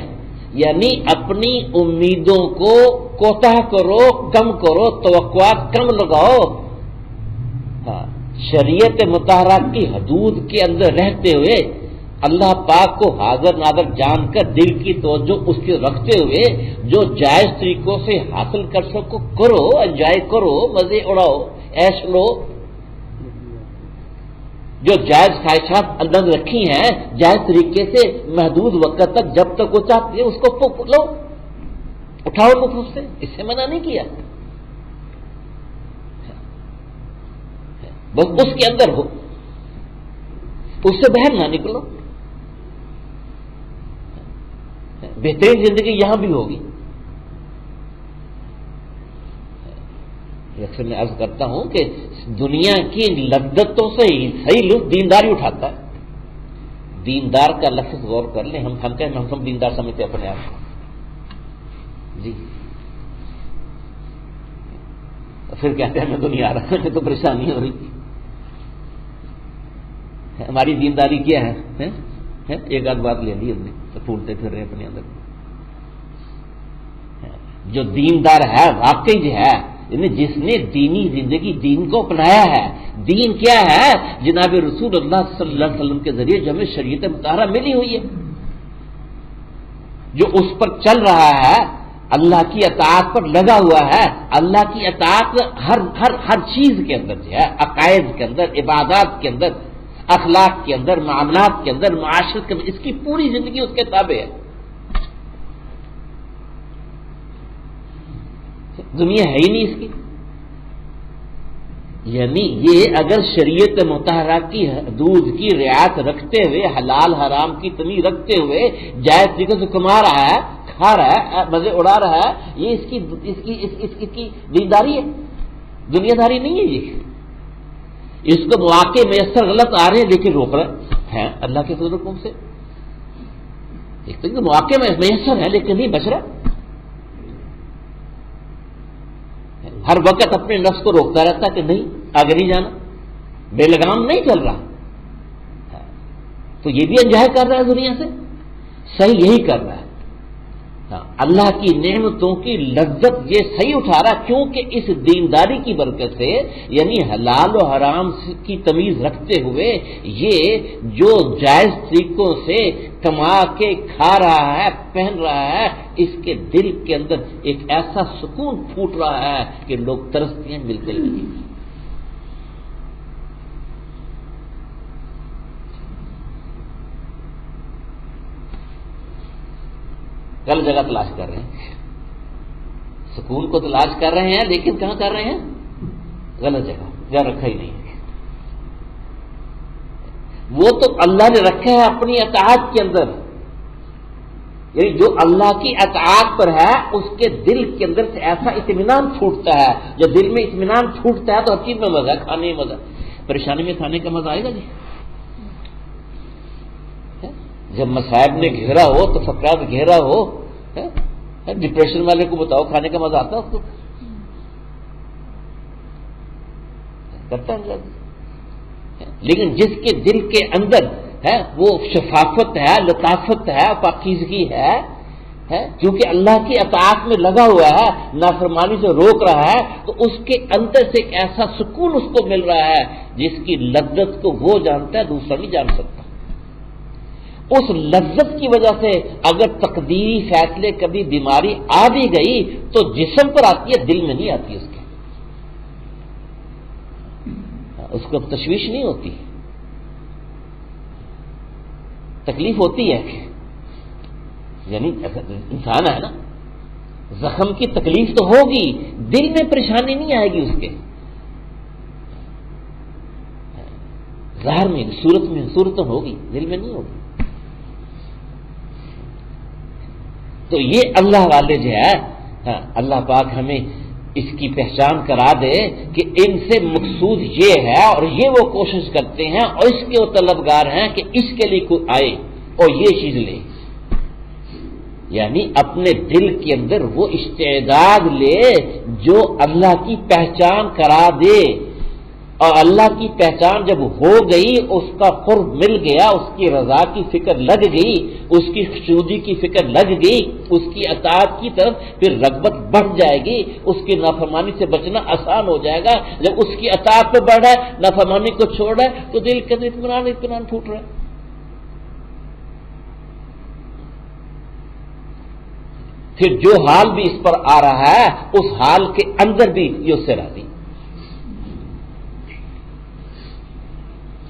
یعنی اپنی امیدوں کو کوتاہ کرو، کم کرو، توقعات کم لگاؤ. شریعت مطہرہ کی حدود کے اندر رہتے ہوئے، اللہ پاک کو حاضر ناظر جان کر دل کی توجہ اس کے رکھتے ہوئے جو جائز طریقوں سے حاصل کر سکو کرو، انجوائے کرو، مزے اڑاؤ، عیش لو. جو جائز خواہشات اندر رکھی ہیں جائز طریقے سے محدود وقت تک جب تک وہ چاہتی ہے اس کو لو، اٹھاؤ نفوس سے، اس سے منع نہیں کیا. بس اس کے اندر ہو، اس سے باہر نہ نکلو. بہترین زندگی یہاں بھی ہوگی. اکثر میں عرض کرتا ہوں کہ دنیا کی لذتوں سے صحیح لطف دیندار ہی اٹھاتا ہے. دیندار کا لفظ غور کر لیں. ہم دیندار سمجھتے اپنے آپ کو جی، پھر کہتے ہیں میں دنیا آ رہا ہوں تو پریشانی ہو رہی. ہماری دینداری کیا ہے؟ ایک آدھ بات لے لی ہم نے تو پھولتے پھر رہے اپنے اندر. جو دیندار ہے واقعی جو ہے، جس نے دینی زندگی دین کو اپنایا ہے. دین کیا ہے؟ جناب رسول اللہ صلی اللہ علیہ وسلم کے ذریعے جو ہمیں شریعت مطہرہ ملی ہوئی ہے، جو اس پر چل رہا ہے، اللہ کی اطاعت پر لگا ہوا ہے. اللہ کی اطاعت ہر چیز کے اندر جو ہے، عقائد کے اندر، عبادات کے اندر، اخلاق کے اندر، معاملات کے اندر، معاشرت کے اندر، اس کی پوری زندگی اس کے تابع ہے. دنیا ہے ہی نہیں اس کی. یعنی یہ اگر شریعت مطہرہ کی حدود کی رعایت رکھتے ہوئے، حلال حرام کی تمیز رکھتے ہوئے، جائز طریقے سے کما رہا ہے، کھا رہا ہے، مزے اڑا رہا ہے، یہ اس کی دینداری ہے، دنیا داری نہیں ہے. یہ اس کو مواقع میسر غلط آ رہے ہیں لیکن روک رہے ہیں اللہ کے فضل و کرم سے. ایک تو مواقع میسر ہے لیکن نہیں بچ رہا. ہر وقت اپنے نفس کو روکتا رہتا کہ نہیں آگے نہیں جانا، بے لگام نہیں چل رہا. تو یہ بھی انجوائے کر رہا ہے دنیا سے، صحیح یہی کر رہا ہے. اللہ کی نعمتوں کی لذت یہ صحیح اٹھا رہا، کیونکہ اس دینداری کی برکت سے، یعنی حلال و حرام کی تمیز رکھتے ہوئے یہ جو جائز طریقوں سے کما کے کھا رہا ہے، پہن رہا ہے، اس کے دل کے اندر ایک ایسا سکون پھوٹ رہا ہے کہ لوگ ترستے ہیں ملتے ہی نہیں۔ غلط جگہ تلاش کر رہے ہیں، سکون کو تلاش کر رہے ہیں، لیکن کہاں کر رہے ہیں؟ غلط جگہ، جہاں رکھا ہی نہیں ہے۔ وہ تو اللہ نے رکھا ہے اپنی اطاعت کے اندر، یعنی جو اللہ کی اطاعت پر ہے اس کے دل کے اندر سے ایسا اطمینان چھوٹتا ہے، جب دل میں اطمینان چھوٹتا ہے تو ہر چیز میں مزہ ہے، کھانے میں مزہ، پریشانی میں کھانے کا مزہ آئے گا جی؟ جب مصائب نے گھیرا ہو تو فقرات گھیرا ہو، ڈپریشن والے کو بتاؤ کھانے کا مزہ آتا ہے اس کو؟ کرتا ہے؟ لیکن جس کے دل کے اندر ہے وہ شفافت ہے، لطافت ہے، پاکیزگی ہے، کیونکہ اللہ کی اطاعت میں لگا ہوا ہے، نافرمانی سے روک رہا ہے، تو اس کے اندر سے ایک ایسا سکون اس کو مل رہا ہے جس کی لذت کو وہ جانتا ہے، دوسرا نہیں جان سکتا۔ اس لذت کی وجہ سے اگر تقدیری فیصلے کبھی بیماری آ بھی گئی تو جسم پر آتی ہے، دل میں نہیں آتی، اس کو تشویش نہیں ہوتی، تکلیف ہوتی ہے، یعنی انسان ہے نا، زخم کی تکلیف تو ہوگی، دل میں پریشانی نہیں آئے گی اس کے، ظاہر میں صورت ہوگی، دل میں نہیں ہوگی۔ تو یہ اللہ والے جو ہے، اللہ پاک ہمیں اس کی پہچان کرا دے کہ ان سے مقصود یہ ہے اور یہ وہ کوشش کرتے ہیں اور اس کے وہ طلبگار ہیں کہ اس کے لیے کوئی آئے اور یہ چیز لے، یعنی اپنے دل کے اندر وہ استعداد لے جو اللہ کی پہچان کرا دے، اور اللہ کی پہچان جب ہو گئی، اس کا قرب مل گیا، اس کی رضا کی فکر لگ گئی، اس کی خشودی کی فکر لگ گئی، اس کی اطاعت کی طرف پھر رغبت بڑھ جائے گی، اس کی نافرمانی سے بچنا آسان ہو جائے گا۔ جب اس کی اطاعت پہ بڑھ رہا ہے، نافرمانی کو چھوڑ رہا ہے، تو دل کے اندر اطمینان پھوٹ رہا ہے۔ پھر جو حال بھی اس پر آ رہا ہے، اس حال کے اندر بھی یہ اس سے راضی،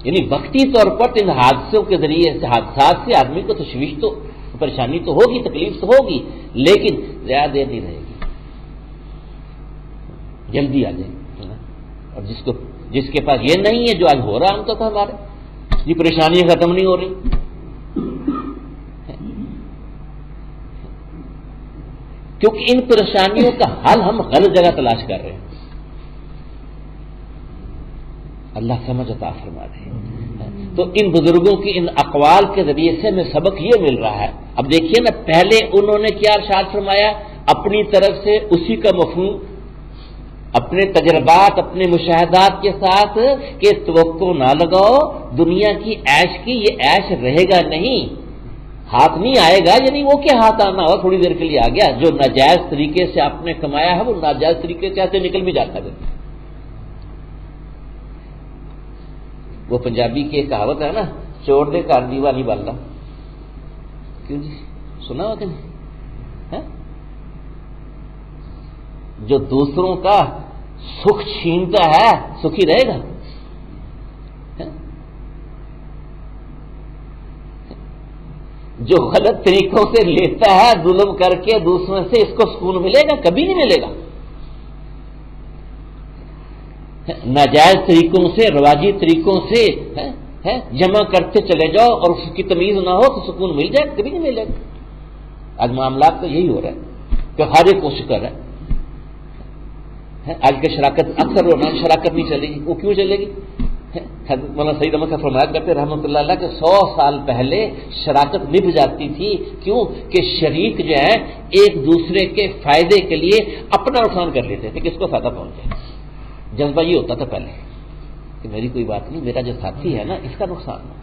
یعنی وقتی طور پر ان حادثوں کے ذریعے سے، حادثات سے آدمی کو تشویش تو، پریشانی تو ہوگی، تکلیف تو ہوگی، لیکن زیادہ دیر نہیں رہے گی، جلدی آ جائے گی۔ اور جس کے پاس یہ نہیں ہے، جو آج ہو رہا ہم تو تھا ہمارے، یہ پریشانیاں ختم نہیں ہو رہی، کیونکہ ان پریشانیوں کا حل ہم غلط جگہ تلاش کر رہے ہیں۔ اللہ سمجھ عطا فرما دے۔ تو ان بزرگوں کی ان اقوال کے ذریعے سے ہمیں سبق یہ مل رہا ہے۔ اب دیکھیے نا، پہلے انہوں نے کیا ارشاد فرمایا اپنی طرف سے، اسی کا مفہوم اپنے تجربات، اپنے مشاہدات کے ساتھ، کہ توقع نہ لگاؤ دنیا کی عیش کی، یہ عیش رہے گا نہیں، ہاتھ نہیں آئے گا، یعنی وہ کیا ہاتھ آنا ہو، تھوڑی دیر کے لیے آ گیا، جو ناجائز طریقے سے آپ نے کمایا ہے وہ ناجائز طریقے سے ایسے نکل بھی جاتا ہے۔ وہ پنجابی کی ایک کہاوت ہے نا، چور دے گھر دیوا نہیں بالدا، کیوں جی، سنا ہوا کہ نہیں؟ جو دوسروں کا سکھ چھینتا ہے سکھی رہے گا؟ جو غلط طریقوں سے لیتا ہے ظلم کر کے دوسروں سے، اس کو سکون ملے گا؟ کبھی نہیں ملے گا۔ ناجائز طریقوں سے، رواجی طریقوں سے جمع کرتے چلے جاؤ اور اس کی تمیز نہ ہو تو سکون مل جائے؟ کبھی نہیں ملے گا۔ آج معاملات تو یہی ہو رہا ہے کہ ہر ایک کوشش کر رہا ہے۔ آج کی شراکت اکثر ہونا، شراکت نہیں چلے گی، وہ کیوں چلے گی؟ مولانا سعید احمد کا فرمایا کرتے رحمۃ اللہ علیہ کہ 100 سال پہلے شراکت نبھ جاتی تھی، کیوں کہ شریک جو ہے ایک دوسرے کے فائدے کے لیے اپنا نقصان کر لیتے تھے کہ اس کو فائدہ پہنچے۔ جذبہ یہ ہوتا تھا پہلے کہ میری کوئی بات نہیں، میرا جو ساتھی ہے نا اس کا نقصان ہو،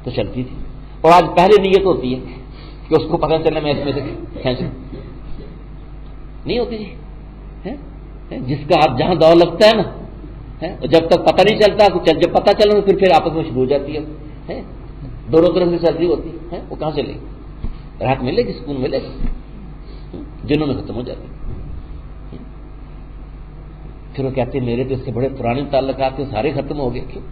تو چلتی تھی۔ اور آج پہلے نیت ہوتی ہے کہ اس کو پتہ چلے میں اس میں سے کھینچ نہیں ہوتی جی. جس کا آپ جہاں دوڑ لگتا ہے نا، جب تک پتہ نہیں چلتا، جب پتہ چلا تو پھر آپس میں شروع ہو جاتی ہے، دونوں طرف سے چل رہی ہوتی ہے، وہ کہاں سے لے گی؟ راحت ملے گی، سکون ملے گا، جنوں میں ختم ہو جاتی. پھر وہ کہتے ہیں میرے تو اس سے بڑے پرانے تعلقات تھے، سارے ختم ہو گئے. کیوں؟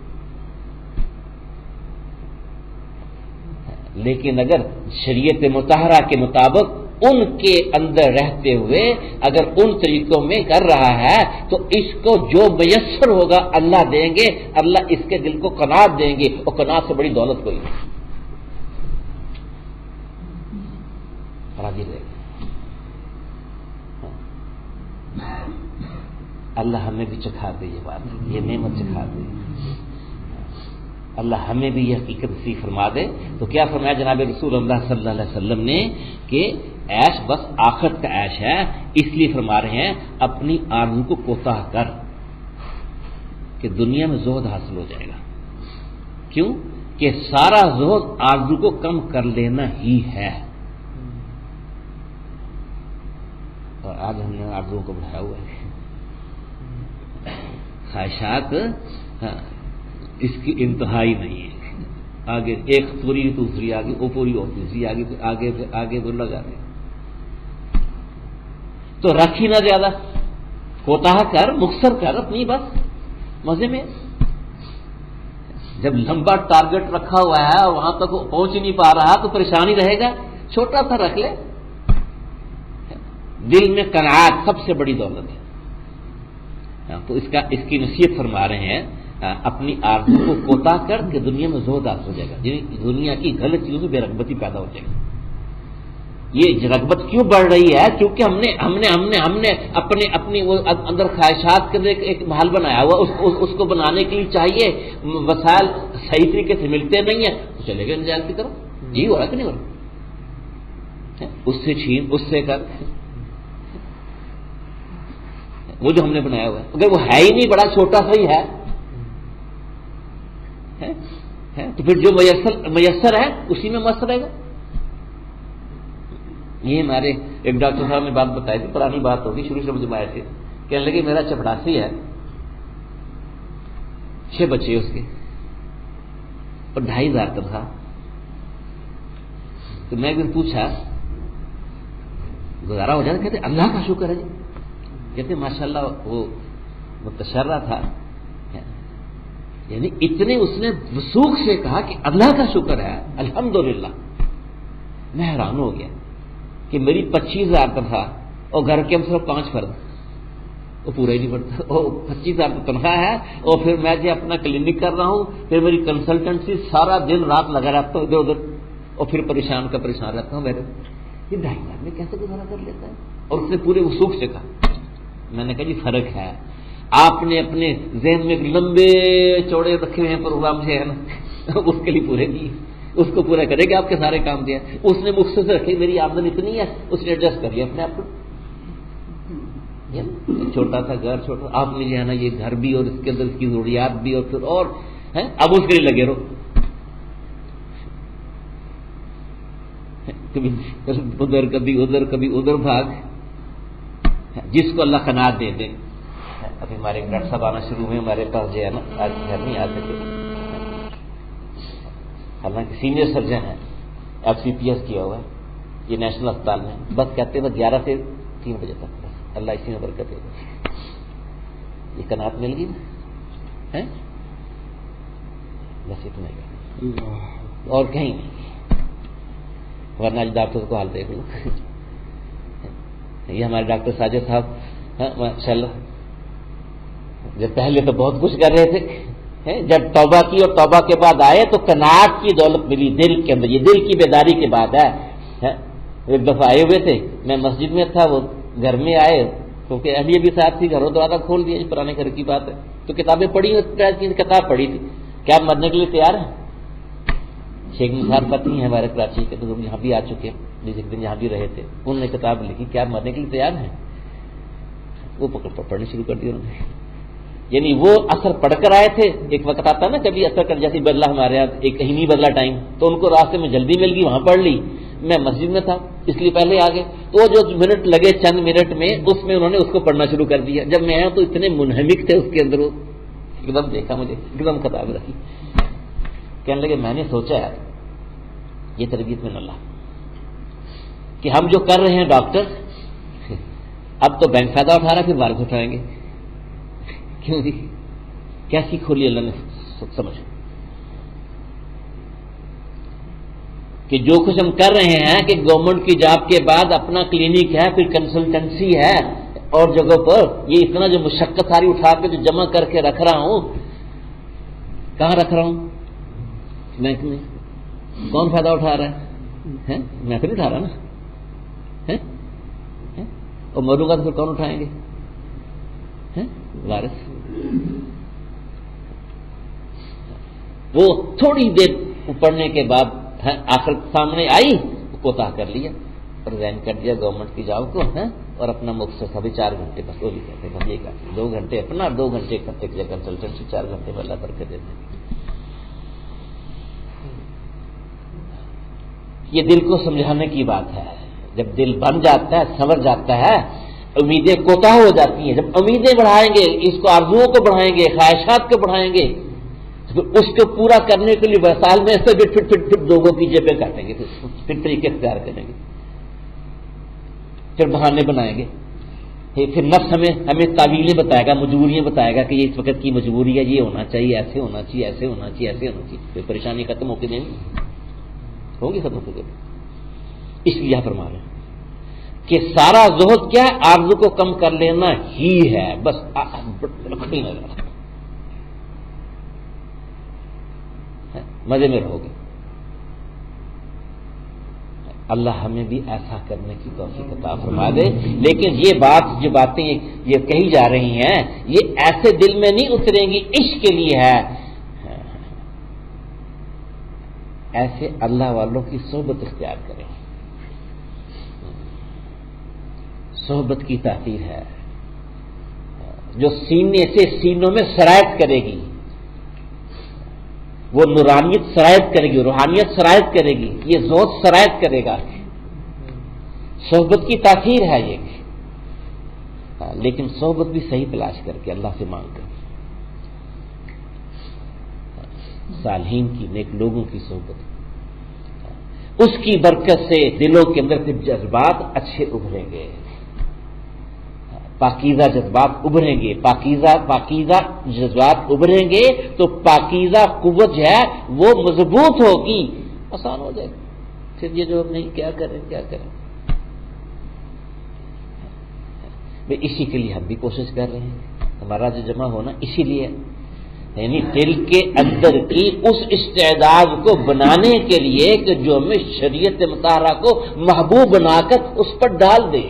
لیکن اگر شریعت مطہرہ کے مطابق ان کے اندر رہتے ہوئے اگر ان طریقوں میں کر رہا ہے تو اس کو جو میسر ہوگا اللہ دیں گے، اللہ اس کے دل کو قناعت دیں گے، اور قناعت سے بڑی دولت کوئی نہیں. راضی رہے گا. اللہ ہمیں بھی چکھا دے یہ بات، یہ نعمت چکھا دے. اللہ ہمیں بھی یہ حقیقت نصیب فرما دے. تو کیا فرمایا جناب رسول اللہ صلی اللہ علیہ وسلم نے کہ عیش بس آخرت کا عیش ہے، اس لیے فرما رہے ہیں اپنی آرزو کو کوتاہ کر کہ دنیا میں زہد حاصل ہو جائے گا. کیوں کہ سارا زہد آرزو کو کم کر لینا ہی ہے. اور آج ہم نے آرزوؤں کو بڑھایا ہوا ہے. خواہشات اس کی انتہائی نہیں ہے. آگے ایک پوری دوسری آگے، وہ پوری اور دوسری آگے، آگے تو لگا دیں. تو رکھ ہی نہ زیادہ، کوتاہ کر، مختصر کر اپنی بس مزے میں. جب لمبا ٹارگٹ رکھا ہوا ہے اور وہاں تک پہنچ ہی نہیں پا رہا تو پریشانی رہے گا. چھوٹا سا رکھ لے. دل میں قناعت سب سے بڑی دولت ہے. تو اس کی نصیحت فرما رہے ہیں اپنی آرزو کو کوتاہ کر کے دنیا میں زہد حاصل ہو جائے گا. دنیا کی غلط چیزوں میں بے رغبتی پیدا ہو جائے گی. یہ رغبت کیوں بڑھ رہی ہے؟ کیونکہ ہم نے اپنی وہ اندر خواہشات کے لیے ایک محل بنایا ہوا. اس کو بنانے کے لیے چاہیے وسائل صحیح طریقے سے ملتے نہیں ہیں تو چلے گئے نجات کی طرف. جی ہو رہا کہ نہیں ہو رہا؟ اس سے چھین، اس سے کر، وہ جو ہم نے بنایا ہوا ہے اگر وہ ہے ہی نہیں، بڑا چھوٹا سا ہی ہے تو پھر جو میسر ہے اسی میں مست رہے گا. یہ ہمارے ایک ڈاکٹر صاحب نے بات بتائی تھی، پرانی بات ہوگی، شروع مجھے آئے تھے، کہنے لگے میرا چپڑاسی ہے، 6 بچے اس کے اور 2,500 تنخواہ. تو میں ایک دن پوچھا گزارا ہو جاتا؟ کہتے اللہ کا شکر ہے جی. کہتے ماشاءاللہ وہ متشرہ تھا، یعنی اتنے اس نے وسوخ سے کہا کہ اللہ کا شکر ہے الحمدللہ. میں حیران ہو گیا کہ میری 25,000 تنخواہ اور گھر کے ہم صرف 5 فرد، وہ پورا ہی نہیں پڑتا. اور 25,000 تنخواہ ہے اور پھر میں جو اپنا کلینک کر رہا ہوں، پھر میری کنسلٹنسی، سارا دن رات لگا رہتا ہوں ادھر ادھر، اور پھر پریشان رہتا ہوں. میرے یہ 2,500 میں کیسے گزارا کر لیتا ہے؟ اور اس نے پورے وسوخ سے کہا. میں نے کہا جی فرق ہے، آپ نے اپنے ذہن میں لمبے چوڑے رکھے ہوئے ہیں پروگرام جو ہے نا، اس کے لیے پورے کیے، اس کو پورا کرے گا آپ کے سارے کام دیا. اس نے مختصر رکھی، میری آمدن اتنی ہے، اس نے ایڈجسٹ کر لیا اپنے آپ کو. چھوٹا سا گھر، چھوٹا آپ نے جو ہے نا یہ گھر بھی اور اس کے اندر اس کی ضروریات بھی اور پھر اور اب اس کے لیے لگے رہو. کبھی ادھر کبھی ادھر بھاگ. جس کو اللہ قناعت دے دے. ابھی ہمارے ڈاکٹر صاحب آنا شروع ہوئے ہمارے پاس جو ہے نا، آج گھر نہیں آ سکے، حالانکہ سینئر سرجن ہے، FCPS کیا ہوا ہے یہ نیشنل اسپتال میں. بس کہتے ہیں 11 سے 3 بجے تک، بس اللہ اسی میں برکت دے. یہ قناعت مل گئی نا، بس اتنا ہی اور کہیں نہیں. ورنہ آج ڈاکٹر کو حال دیکھ لو. یہ ہمارے ڈاکٹر ساجد صاحب ماشاء اللہ جب پہلے تو بہت کچھ کر رہے تھے، جب توبہ کی اور توبہ کے بعد آئے تو قناعت کی دولت ملی دل کے اندر. یہ دل کی بیداری کے بعد ہے. ایک دفعہ آئے ہوئے تھے، میں مسجد میں تھا، وہ گھر میں آئے کیونکہ اہلیہ بھی ساتھ تھی، گھروں دروازہ کھول دیا، پرانے گھر کی بات ہے. تو کتابیں پڑھی، کتاب پڑھی تھی، کیا مرنے کے لیے تیار ہیں؟ شیخ نثار فتح ہیں ہمارے کراچی کے، تو یہاں بھی آ چکے ہیں، جس ایک دن یہاں بھی رہے تھے. انہوں نے کتاب لکھی کیا مرنے کے لیے تیار ہیں. وہ پڑھنی شروع کر دی انہوں نے. یعنی وہ اثر پڑھ کر آئے تھے. ایک وقت آتا نا کبھی اثر کر، جیسے بدلا ہمارے یہاں ایک کہیں نہیں بدلا ٹائم، تو ان کو راستے میں جلدی مل گئی، وہاں پڑھ لی. میں مسجد میں تھا اس لیے پہلے آ گئے، تو وہ جو منٹ لگے چند منٹ میں اس میں انہوں نے اس کو پڑھنا شروع کر دیا. جب میں آیا تو اتنے منہمک تھے اس کے اندر، وہ ایک دم دیکھا مجھے، ایک دم کتاب رکھی، کہنے لگے میں نے سوچا ہے یہ تربیت من اللہ کہ ہم جو کر رہے ہیں ڈاکٹر، اب تو بینک فائدہ اٹھا رہا ہے، پھر بار کو اٹھائیں گے. کیوں جی؟ کیسی کھولی اللہ نے سمجھ کہ جو کچھ ہم کر رہے ہیں کہ گورنمنٹ کی جاب کے بعد اپنا کلینک ہے، پھر کنسلٹنسی ہے اور جگہوں پر، یہ اتنا جو مشقت ساری اٹھا کے جو جمع کر کے رکھ رہا ہوں، کہاں رکھ رہا ہوں؟ بینک میں. کون فائدہ اٹھا رہا ہے؟ میں تو نہیں اٹھا رہا نا. اور مروں گا تو پھر کون اٹھائیں گے؟ وارث. وہ تھوڑی دیر پڑھنے کے بعد آخر سامنے آئی، کوتاہ کر لیا، ریزائن کر دیا گورنمنٹ کی جاب کو، اور اپنا مختصر سبھی 4 گھنٹے بس وہ بھی کہتے ہیں یہ کہتے 2 گھنٹے اپنا، 2 گھنٹے کنسلٹنسی، 4 گھنٹے میں اللہ برکت دیتے ہیں. یہ دل کو سمجھانے کی بات ہے. جب دل بن جاتا ہے، سنور جاتا ہے، امیدیں کوتاہ ہو جاتی ہیں. جب امیدیں بڑھائیں گے، اس کو آرزوؤں کو بڑھائیں گے، خواہشات کو بڑھائیں گے، تو اس کو پورا کرنے کے لیے وسائل میں سے پھر لوگوں کی جیبیں کاٹیں گے، پھر طریقے اختیار کریں گے، پھر بہانے بنائیں گے، پھر نفس ہمیں تعویلیں بتائے گا، مجبوریاں بتائے گا کہ یہ اس وقت کی مجبوری ہے، یہ ہونا چاہیے، ایسے ہونا چاہیے، ایسے ہونا چاہیے، ایسے ہونا چاہیے. پھر پریشانی ختم ہو کے دیں گے، ہوگی ختم ہو کے. اس لیے فرما رہے ہیں کہ سارا زہد کیا ہے؟ آرزو کو کم کر لینا ہی ہے، بس مزے میں رہو گے. اللہ ہمیں بھی ایسا کرنے کی توفیق عطا فرما دے. لیکن یہ بات، جو باتیں یہ کہی جا رہی ہیں، یہ ایسے دل میں نہیں اتریں گی، عشق کے لیے ہے. ایسے اللہ والوں کی صحبت اختیار کریں. صحبت کی تاثیر ہے جو سینے سے سینوں میں سرایت کرے گی، وہ نورانیت سرایت کرے گی، روحانیت سرایت کرے گی، یہ ذوق سرایت کرے گا. صحبت کی تاثیر ہے یہ. لیکن صحبت بھی صحیح تلاش کر کے اللہ سے مانگ کر، صالحین کی، نیک لوگوں کی صحبت، اس کی برکت سے دلوں کے اندر پھر جذبات اچھے ابھریں گے، پاکیزہ جذبات ابھریں گے. پاکیزہ جذبات ابھریں گے تو پاکیزہ قوت جو ہے وہ مضبوط ہوگی، آسان ہو جائے گا. پھر یہ جو نہیں کیا کریں. اسی کے لیے ہم بھی کوشش کر رہے ہیں. ہمارا جو جمع ہونا اسی لیے، یعنی دل کے اندر کی اس استعداد کو بنانے کے لیے کہ جو ہمیں شریعت مطہرہ کو محبوب بنا کر اس پر ڈال دے.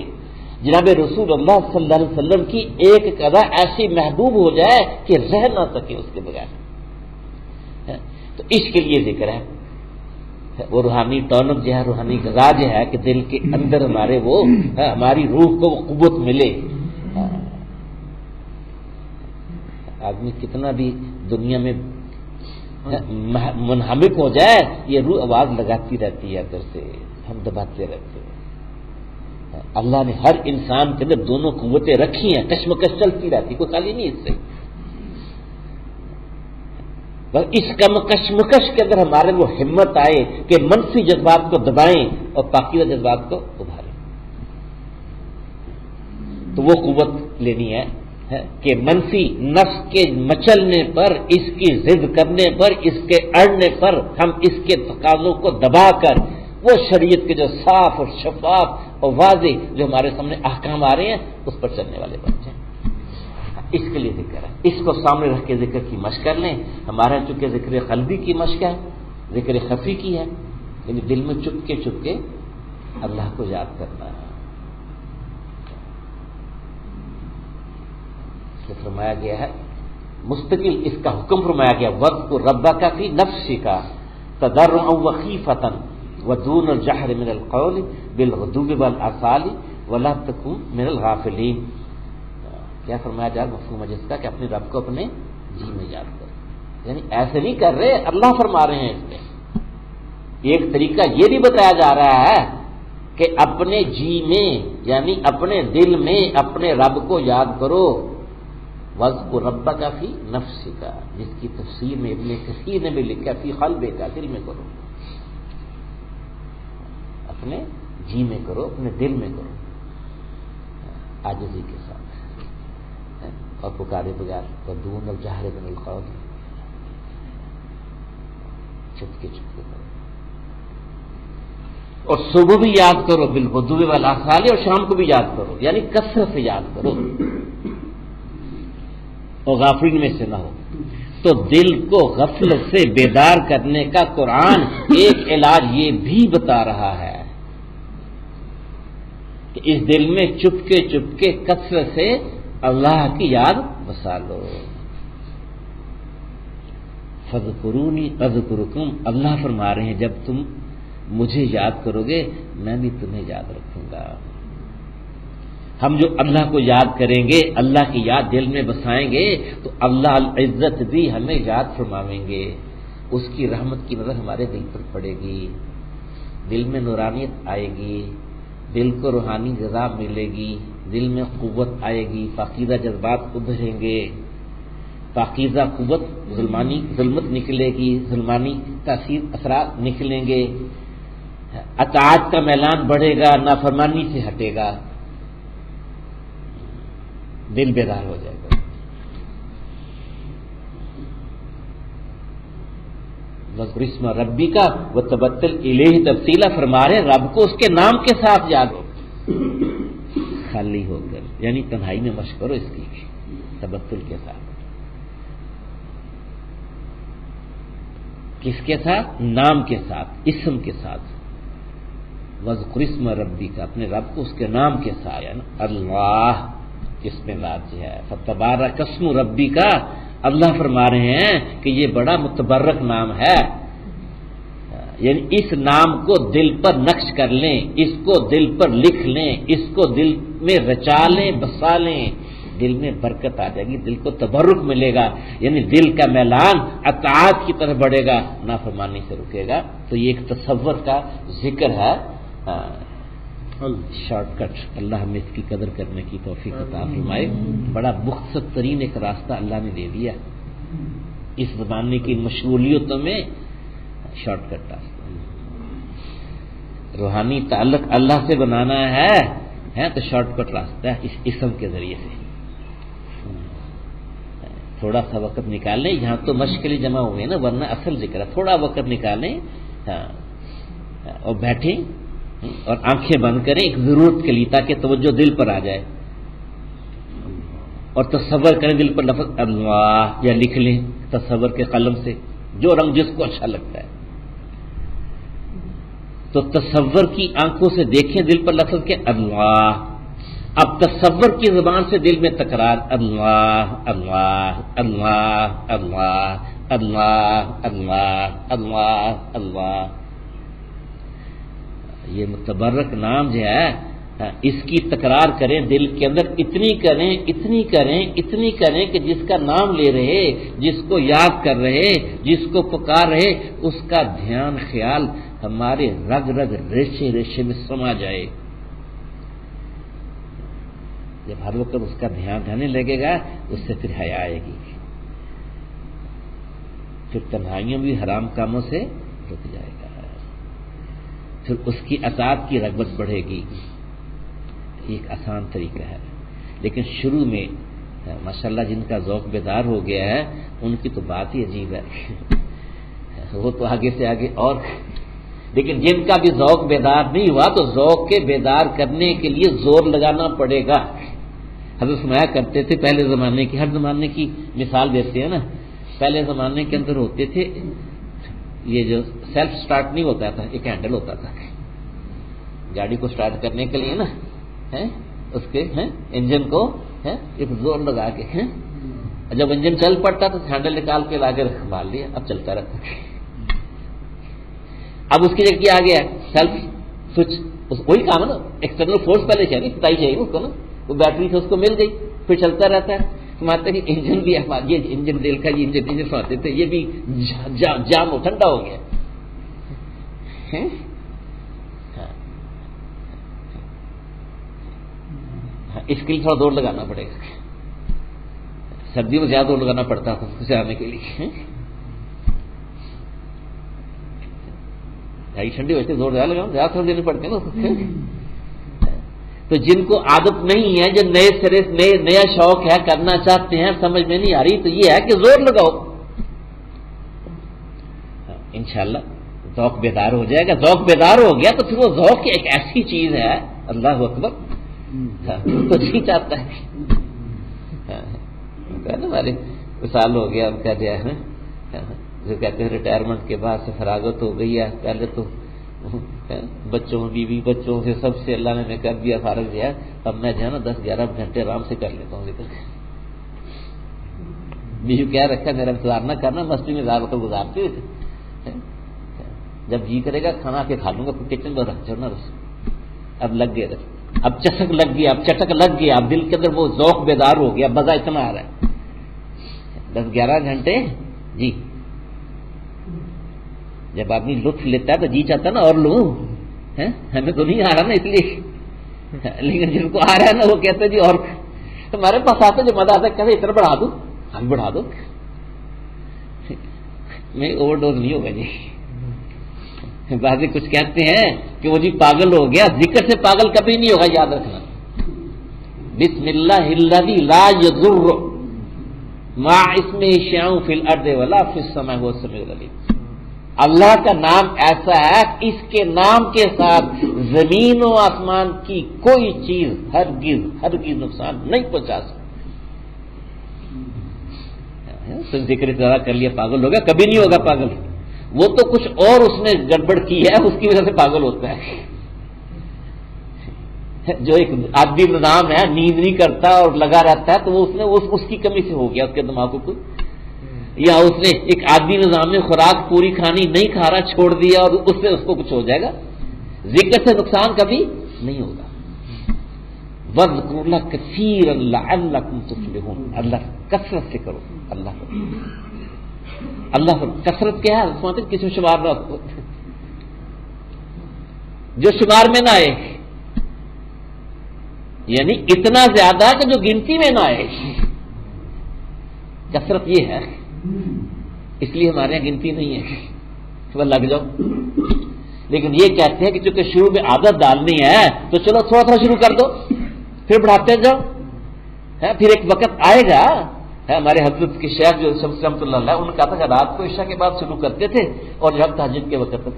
جناب رسول اللہ صلی اللہ علیہ وسلم کی ایک قضا ایسی محبوب ہو جائے کہ رہ نہ سکے اس کے بغیر. تو اس کے لیے ذکر ہے وہ روحانی ٹونک جو ہے، روحانی غذا جو ہے کہ دل کے اندر ہمارے وہ ہماری روح کو وہ قوت ملے. آدمی کتنا بھی دنیا میں منہمک ہو جائے، یہ روح آواز لگاتی رہتی ہے اندر سے، ہم دباتے رہتے ہیں. اللہ نے ہر انسان کے اندر دونوں قوتیں رکھی ہیں، کشمکش چلتی رہتی، کوئی خالی نہیں اس سے. بس اس کشمکش کے اندر ہمارے وہ ہمت آئے کہ منفی جذبات کو دبائیں اور پاکیزہ جذبات کو ابھاریں. تو وہ قوت لینی ہے کہ منفی نفس کے مچلنے پر، اس کی ضد کرنے پر، اس کے اڑنے پر ہم اس کے تقاضوں کو دبا کر وہ شریعت کے جو صاف اور شفاف اور واضح جو ہمارے سامنے احکام آ رہے ہیں اس پر چلنے والے بن جائیں. اس کے لیے ذکر ہے. اس کو سامنے رکھ کے ذکر کی مشق کر لیں. ہمارا چونکہ ذکر قلبی کی مشق ہے، ذکر خفی کی ہے، یعنی دل میں چپ کے اللہ کو یاد کرنا ہے. فرمایا گیا ہے مستقل اس کا حکم فرمایا گیا، وَاذْكُرْ رَبَّكَ فِي نَفْسِكَ تَضَرُّعًا وَخِيفَةً وَدُونَ الْجَهْرِ مِنَ الْقَوْلِ بِالْغُدُوِّ وَالْآصَالِ وَلَا تَكُن مِنَ الْغَافِلِينَ. کیا فرمایا جائے مفہوم ہے جس کا کہ اپنے رب کو اپنے جی میں یاد کرو. یعنی ایسے نہیں کر رہے، اللہ فرما رہے ہیں اس میں ایک طریقہ یہ بھی بتایا جا رہا ہے کہ اپنے جی میں یعنی اپنے دل میں اپنے رب کو یاد کرو، وَاذْكُرْ رَبَّكَ فِي نَفْسِكَ، جس کی تفسیر میں ابن کثیر نے بھی لکھا فی قلبک، دل میں کرو، اپنے جی میں کرو، اپنے دل میں کرو، عاجزی کے ساتھ، اور پکارے بغیر، وَدُونَ الْجَهْرِ مِنَ الْقَوْلِ، چپکے چپکے کرو، اور صبح بھی یاد کرو بالغدو والآصال، اور شام کو بھی یاد کرو، یعنی کثرت سے یاد کرو، اور غافلین میں سے نہ ہو۔ تو دل کو غفلت سے بیدار کرنے کا قرآن ایک علاج یہ بھی بتا رہا ہے کہ اس دل میں چپکے چپکے کثرت سے اللہ کی یاد بسا لو۔ فَاذْكُرُونِي أَذْكُرُكُمْ، اللہ فرما رہے ہیں جب تم مجھے یاد کرو گے میں بھی تمہیں یاد رکھوں گا۔ ہم جو اللہ کو یاد کریں گے، اللہ کی یاد دل میں بسائیں گے تو اللہ العزت بھی ہمیں یاد فرمائیں گے، اس کی رحمت کی نظر ہمارے دل پر پڑے گی، دل میں نورانیت آئے گی، دل کو روحانی غذا ملے گی، دل میں قوت آئے گی، پاکیزہ جذبات ابھریں گے، پاکیزہ قوت ظلمت نکلے گی، ظلمانی تاثیر اثرات نکلیں گے، اطاعت کا میلان بڑھے گا، نافرمانی سے ہٹے گا، دل بیدار ہو جائے گا۔ وَاذْكُرِ اسْمَ رَبِّكَ وَتَبَتَّلْ إِلَيْهِ تَبْتِيلًا، فرما رہے رب کو اس کے نام کے ساتھ یاد ہو، خالی ہو کر، یعنی تنہائی میں مشق کرو اس کی تبتل کے ساتھ۔ کس کے ساتھ؟ نام کے ساتھ، اسم کے ساتھ۔ وَاذْكُرِ اسْمَ رَبِّكَ، اپنے رب کو اس کے نام کے ساتھ، یعنی اللہ اس میں ذات ہے۔ فَتَبَارَكَ اسْمُ رَبِّكَ، اللہ فرما رہے ہیں کہ یہ بڑا متبرک نام ہے، یعنی اس نام کو دل پر نقش کر لیں، اس کو دل پر لکھ لیں، اس کو دل میں رچا لیں، بسا لیں، دل میں برکت آ جائے گی، دل کو تبرک ملے گا، یعنی دل کا میلان اطاعت کی طرف بڑھے گا، نافرمانی سے رکے گا۔ تو یہ ایک تصور کا ذکر ہے، شارٹ کٹ، اللہ ہمیں اس کی قدر کرنے کی توفیق عطا فرمائے۔ بڑا مختصر ترین ایک راستہ اللہ نے دے دیا اس زمانے کی مشغولیتوں میں، شارٹ کٹ راستہ۔ روحانی تعلق اللہ سے بنانا ہے تو شارٹ کٹ راستہ ہے، اس اسم کے ذریعے سے۔ تھوڑا سا وقت نکالیں، یہاں تو مشکل جمع ہوئے نا، ورنہ اصل ذکر ہے، تھوڑا وقت نکالیں اور بیٹھیں اور آنکھیں بند کریں ایک ضرورت کے لیے، تاکہ توجہ دل پر آ جائے، اور تصور کریں دل پر لفظ اللہ، یا لکھ لیں تصور کے قلم سے، جو رنگ جس کو اچھا لگتا ہے۔ تو تصور کی آنکھوں سے دیکھیں دل پر لفظ کے اللہ، اب تصور کی زبان سے دل میں تکرار اللہ اللہ اللہ اللہ اللہ اللہ اللہ اللہ۔ یہ متبرک نام جو ہے اس کی تکرار کریں دل کے اندر، اتنی کریں اتنی کریں اتنی کریں کہ جس کا نام لے رہے، جس کو یاد کر رہے، جس کو پکار رہے، اس کا دھیان خیال ہمارے رگ رگ ریشے ریشے میں سما جائے۔ جب ہر وقت اس کا دھیان رہنے لگے گا، اس سے پھر حیا آئے گی، پھر تنہائیوں بھی حرام کاموں سے رک جائے گا، پھر اس کی اطاعت کی رغبت بڑھے گی۔ ایک آسان طریقہ ہے، لیکن شروع میں ماشاءاللہ جن کا ذوق بیدار ہو گیا ہے ان کی تو بات ہی عجیب ہے، وہ تو آگے سے آگے، اور لیکن جن کا بھی ذوق بیدار نہیں ہوا تو ذوق کے بیدار کرنے کے لیے زور لگانا پڑے گا۔ حضرت فرمایا کرتے تھے، پہلے زمانے کی، ہر زمانے کی مثال دیتے ہیں نا، پہلے زمانے کے اندر ہوتے تھے یہ جو سیلف سٹارٹ نہیں ہوتا تھا، ایک ہینڈل ہوتا تھا گاڑی کو سٹارٹ کرنے کے لیے نا، اس کے انجن کو ایک زور لگا کے، جب انجن چل پڑتا تو ہینڈل نکال کے لا کے سنبھال لیا، اب چلتا رہتا۔ اب اس کی جگہ کیا آ گیا سیلف سوئچ، وہی کام ہے نا، ایکسٹرنل فورس پہلے چاہیے، ستائی چاہیے اس کو نا، وہ بیٹری سے اس کو مل گئی، پھر چلتا رہتا ہے۔ سمجھتے کہ انجن بھی یہ انجن دل کا، یہ انجن سمجھتے تھے، یہ بھی جام ہو، ٹھنڈا ہو گیا، اس کے لیے تھوڑا دوڑ لگانا پڑے گا. سردی میں زیادہ دوڑ لگانا پڑتا ہے اسے آنے کے لیے. ٹھنڈی ویسے زور زیادہ لگانا زیادہ تھوڑا دینے پڑتے ہیں نا. تو جن کو عادت نہیں ہے، جو نئے سرے نیا شوق ہے، کرنا چاہتے ہیں، سمجھ میں نہیں آ رہی، تو یہ ہے کہ زور لگاؤ، انشاءاللہ ذوق بیدار ہو جائے گا. ذوق بیدار ہو گیا تو پھر وہ ذوق ایک ایسی چیز ہے، اللہ اکبر، تو جی چاہتا ہے. ہماری مثال ہو گیا، ہم کہہ دیا ہے جو کہتے ہیں ریٹائرمنٹ کے بعد سے فراغت ہو گئی ہے. پہلے تو بچوں بیوی بچوں سے سب سے اللہ نے کر دیا، فارغ دیا. اب میں جو ہے نا 10-11 گھنٹے آرام سے کر لیتا ہوں ذکر. بیوی کہہ رکھا میرا انتظار نہ کرنا، مستی میں زیادہ تو گزارتے ہوئے، جب جی کرے گا کھانا کے کھا لوں گا، کچن میں رکھ جانا. اب لگ گیا، اب چسک لگ گیا، اب چٹک لگ گیا، اب دل کے اندر وہ ذوق بیدار ہو گیا، مزہ اتنا آ رہا ہے. 10-11 گھنٹے جی جب آدمی لطف لیتا ہے تو جی چاہتا ہے نا اور لوں. ہمیں تو نہیں آ رہا نا اس لیے، لیکن جن کو آ رہا ہے نا وہ کہتے ہیں جی اور. ہمارے پاس آتے جو مزہ آتا ہے کہتے اتنا بڑھا دو، ہم بڑھا دو. میں اوور ڈوز نہیں ہوگا جی. بعض کچھ کہتے ہیں کہ وہ جی پاگل ہو گیا. ذکر سے پاگل کبھی نہیں ہوگا، یاد رکھنا. بسم اللہ الذی لا یضر مع اسمہ شیء فی الارض ولا فی السماء وهو السمیع العلیم. اللہ کا نام ایسا ہے کہ اس کے نام کے ساتھ زمین و آسمان کی کوئی چیز ہرگز نقصان نہیں پہنچا سکتی. تو ذکر زیادہ کر لیا پاگل ہو گیا، کبھی نہیں ہوگا پاگل. وہ تو کچھ اور اس نے گڑبڑ کی ہے، اس کی وجہ سے پاگل ہوتا ہے. جو ایک عادی نظام ہے، نیند نہیں کرتا اور لگا رہتا ہے، تو وہ اس کی کمی سے ہو گیا اس کے دماغ کو کوئی. یا اس نے ایک عادی نظام میں خوراک پوری کھانی نہیں کھا رہا، چھوڑ دیا اور اس سے اس کو کچھ ہو جائے گا. ذکر سے نقصان کبھی نہیں ہوگا. وَاذْكُرُوا اللَّهَ كَثِيرًا لَعَلَّكُمْ تُفْلِحُونَ. اللہ کثرت سے کرو، اللہ کثرت کیا ہے؟ کسی میں شمار نہ ہو، جو شمار میں نہ آئے، یعنی اتنا زیادہ کہ جو گنتی میں نہ آئے. کثرت یہ ہے، اس لیے ہمارے یہاں گنتی نہیں ہے. صبح لگ جاؤ. لیکن یہ کہتے ہیں کہ چونکہ شروع میں عادت ڈالنی ہے تو چلو تھوڑا تھوڑا شروع کر دو، پھر بڑھاتے جاؤ. پھر ایک وقت آئے گا. ہمارے حضرت کے شیخ جو شمس رحمۃ اللہ علیہ، ان کا تھا کہ رات کو عشاء کے بعد شروع کرتے تھے اور جب تہجد کے وقت تک.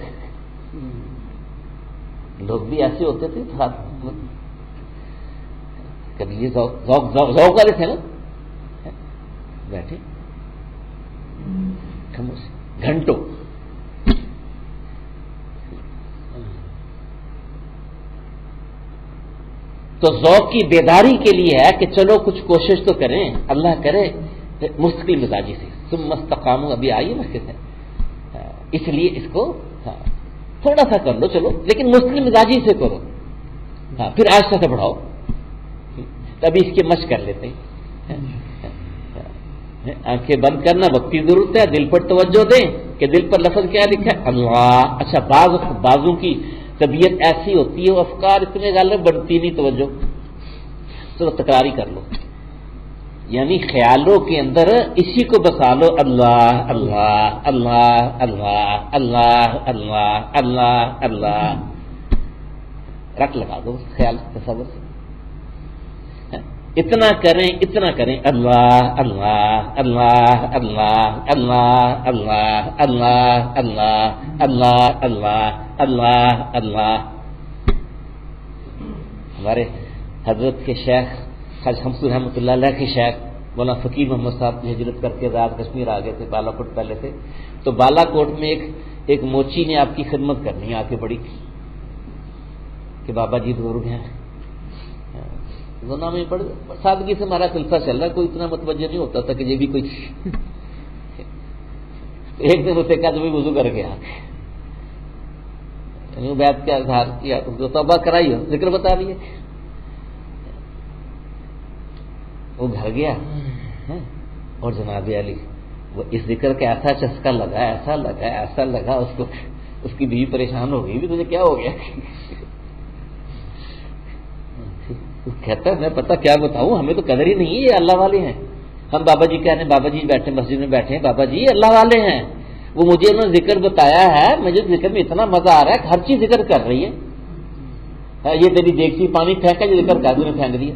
لوگ بھی ایسے ہوتے تھے، کبھی یہ ذوق والے تھے نا، بیٹھے گھنٹوں. تو ذوق کی بیداری کے لیے ہے کہ چلو کچھ کوشش تو کریں، اللہ کرے مستقل مزاجی سے. تم مستقامو ابھی آئیے مسجد ہے، اس لیے اس کو تھوڑا سا کر لو، چلو لیکن مستقل مزاجی سے کرو. پھر آہستہ سے بڑھاؤ. تبھی اس کی مشق کر لیتے ہیں. آنکھیں بند کرنا وقت کی ضرورت ہے. دل پر توجہ دیں کہ دل پر لفظ کیا لکھا ہے، اللہ. اچھا بعضوں کی طبیعت ایسی ہوتی ہے، وہ افکار اتنے غالب بنتی نہیں، توجہ چلو تکراری کر لو. یعنی خیالوں کے اندر اسی کو بسا لو، اللہ اللہ اللہ اللہ اللہ اللہ اللہ اللہ. رکھ لگا دو خیال تصور سے. اتنا کریں اللہ اللہ اللہ اللہ اللہ اللہ اللہ اللہ اللہ اللہ اللہ اللہ. ہمارے حضرت کے شیخ خواجہ شمس رحمۃ اللہ علیہ کے شیخ مولانا فقیر محمد صاحب کی ہجرت کر کے آزاد کشمیر آ گئے تھے. بالا کوٹ پہلے تھے. تو بالا کوٹ میں ایک موچی نے آپ کی خدمت کرنی آ کے بڑی کہ بابا جی بزرگ ہیں. میں بڑے سادگی سے ہمارا سلسلہ چل رہا ہے، کوئی اتنا متوجہ نہیں ہوتا تھا کہ یہ بھی کوئی. ایک دن اسے کہا تمہیں وضو کر کے آ گئے، بیعت کا اظہار کیا، جو توبہ کرائی ہو ذکر بتا رہی ہے. وہ گھر گیا اور جناب علی وہ اس ذکر کا ایسا چسکا لگا، ایسا لگا اس کو اس کی بیوی پریشان ہو گئی بھی تجھے کیا ہو گیا؟ کہتا ہے میں پتہ کیا بتاؤں، ہمیں تو قدر ہی نہیں ہے، یہ اللہ والے ہیں. ہم بابا جی کہہ رہے ہیں، بابا جی بیٹھے مسجد میں بیٹھے ہیں، بابا جی اللہ والے ہیں. وہ مجھے انہوں نے ذکر بتایا ہے، مجھے ذکر میں اتنا مزہ آ رہا ہے کہ ہر چیز ذکر کر رہی ہے. یہ تیری دیکھتی پانی پھینکا، یہ ذکر کر نے پھینک دیا.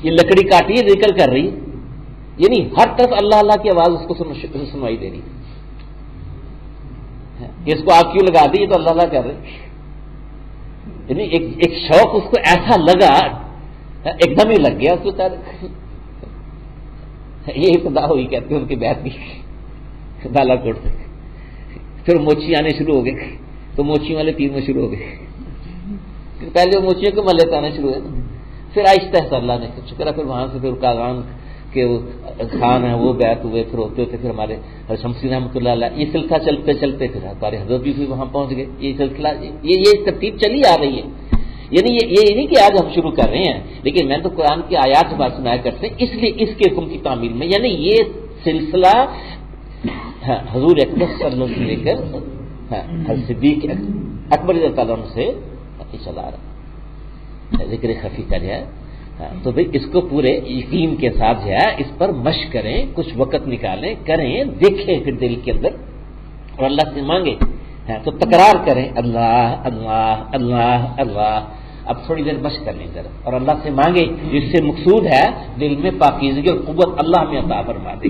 یہ لکڑی کاٹی ہے، ذکر کر رہی ہے. یعنی ہر طرف اللہ اللہ کی آواز اس کو سنوائی دے رہی ہے. اس کو آپ کیوں لگا دی؟ یہ تو اللہ اللہ کر رہے. یعنی ایک شوق اس کو ایسا لگا، ایک دم ہی لگ گیا اس کو. یہ ابتدا ہوئی کہتے ہیں ان کی بیعت کی بالا کوٹ سے. پھر موچی آنے شروع ہو گئے، تو موچی والے تیر میں شروع ہو گئے. پہلے وہ موچیوں کے محلے آنے شروع ہوئے، پھر آہستہ آہستہ اللہ نے شکر ہے. پھر وہاں سے پھر کاغان کے وہ خان ہیں وہ بیعت ہوئے، پھر ہوتے ہوتے پھر ہمارے شمسی رحمۃ اللہ علیہ. یہ سلسلہ چلتے چلتے پھر ہمارے حضرت بھی وہاں پہنچ گئے. یہ سلسلہ یہ ترتیب چلی آ رہی ہے. یعنی یہ نہیں کہ آج ہم شروع کر رہے ہیں، لیکن میں تو قرآن کی آیات سے بات سنایا کرتے ہیں، اس لیے اس کے حکم کی تعمیل میں. یعنی یہ سلسلہ حضور اکبر صلی اللہ علیہ وسلم سے لے کر صدیق اکبر رضی اللہ عنہ سے چلا رہا ہے. ذکر خفی کا جو ہے تو بھئی اس کو پورے یقین کے ساتھ جو ہے اس پر مشق کریں، کچھ وقت نکالیں، کریں، دیکھیں پھر دل کے اندر، اور اللہ سے مانگیں. تو تکرار کریں اللہ اللہ اللہ اللہ. اب تھوڑی دیر مشق کر لیں ذرا، اور اللہ سے مانگیں. جس سے مقصود ہے دل میں پاکیزگی اور قوت اللہ ہمیں عطا فرما دے.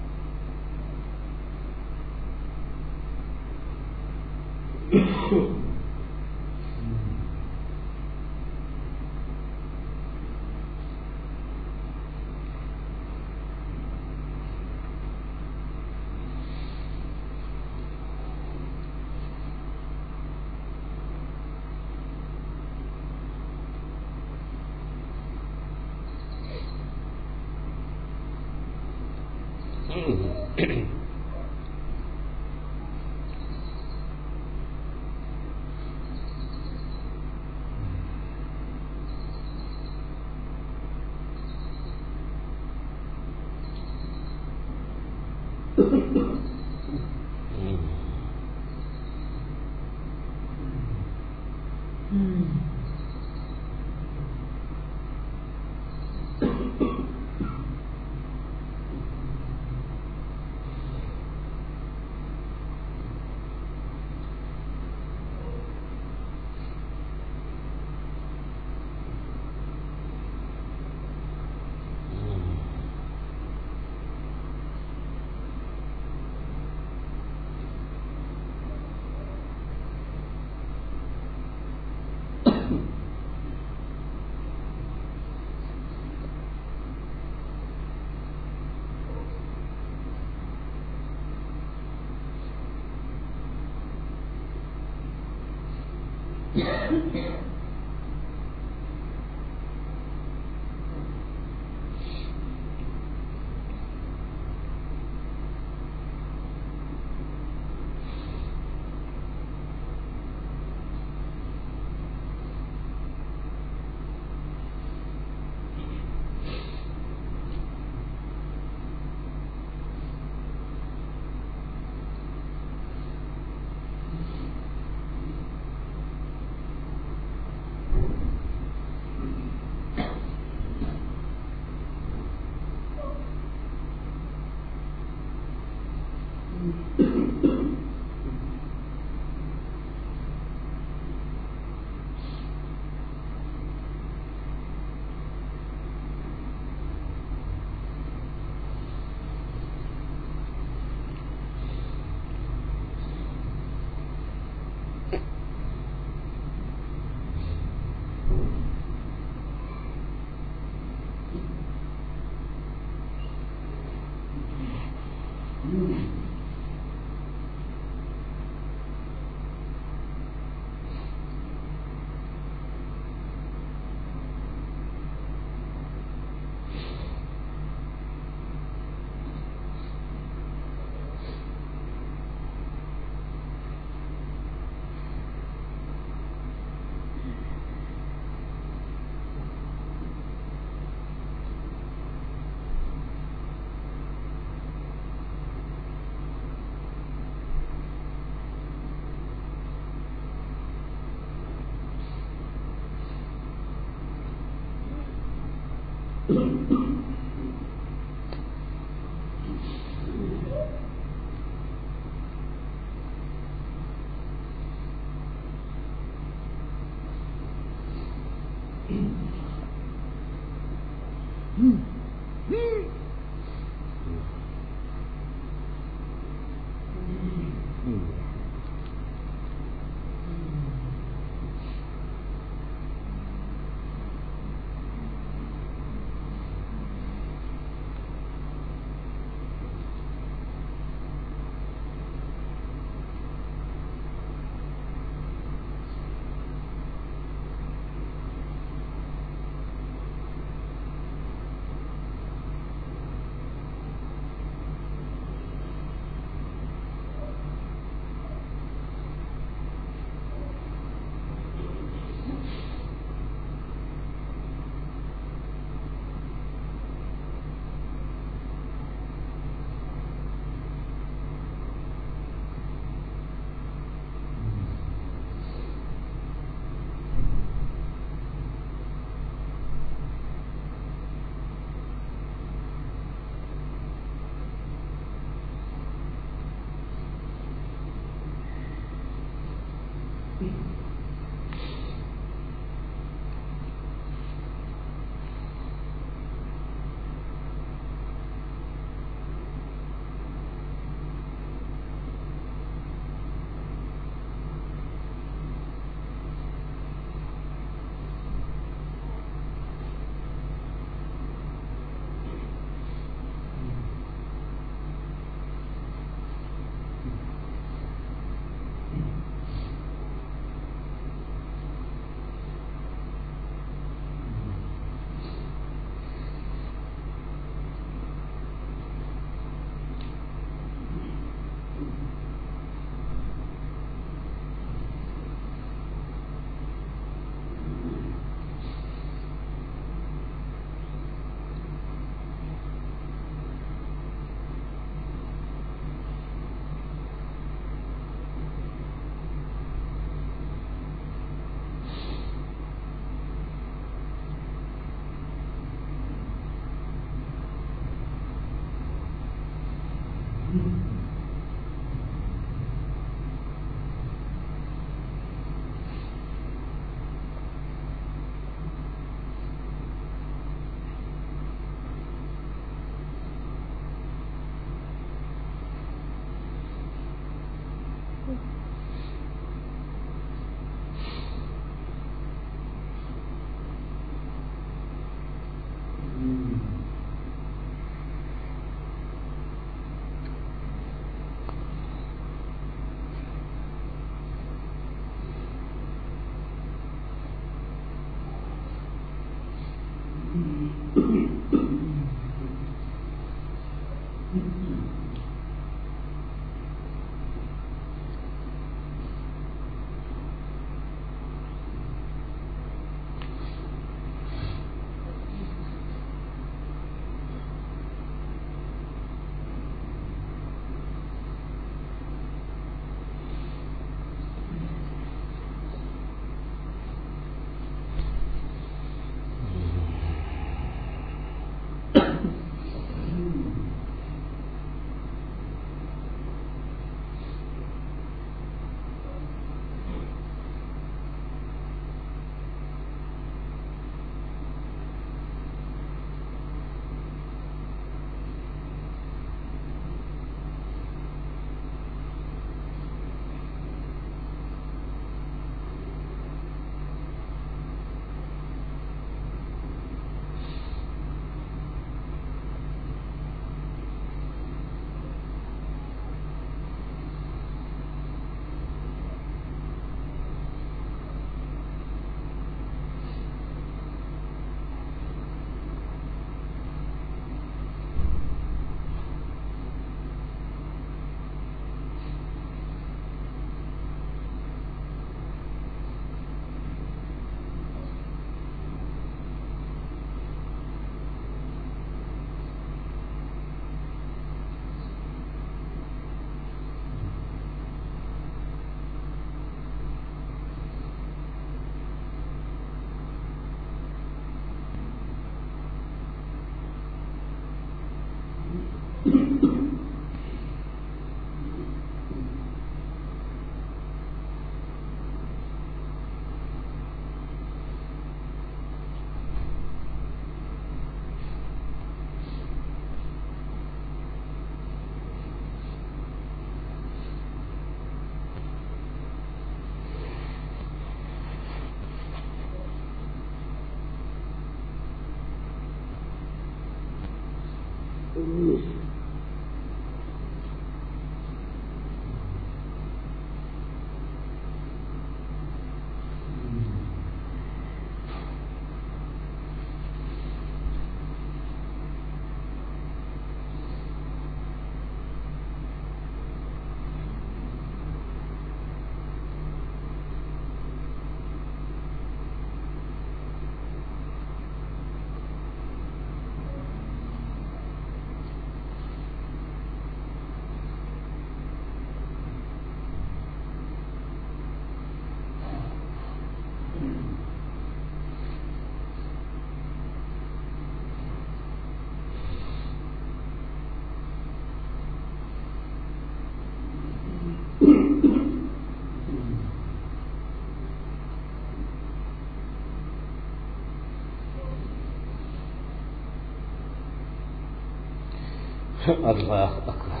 اللہ اکبر.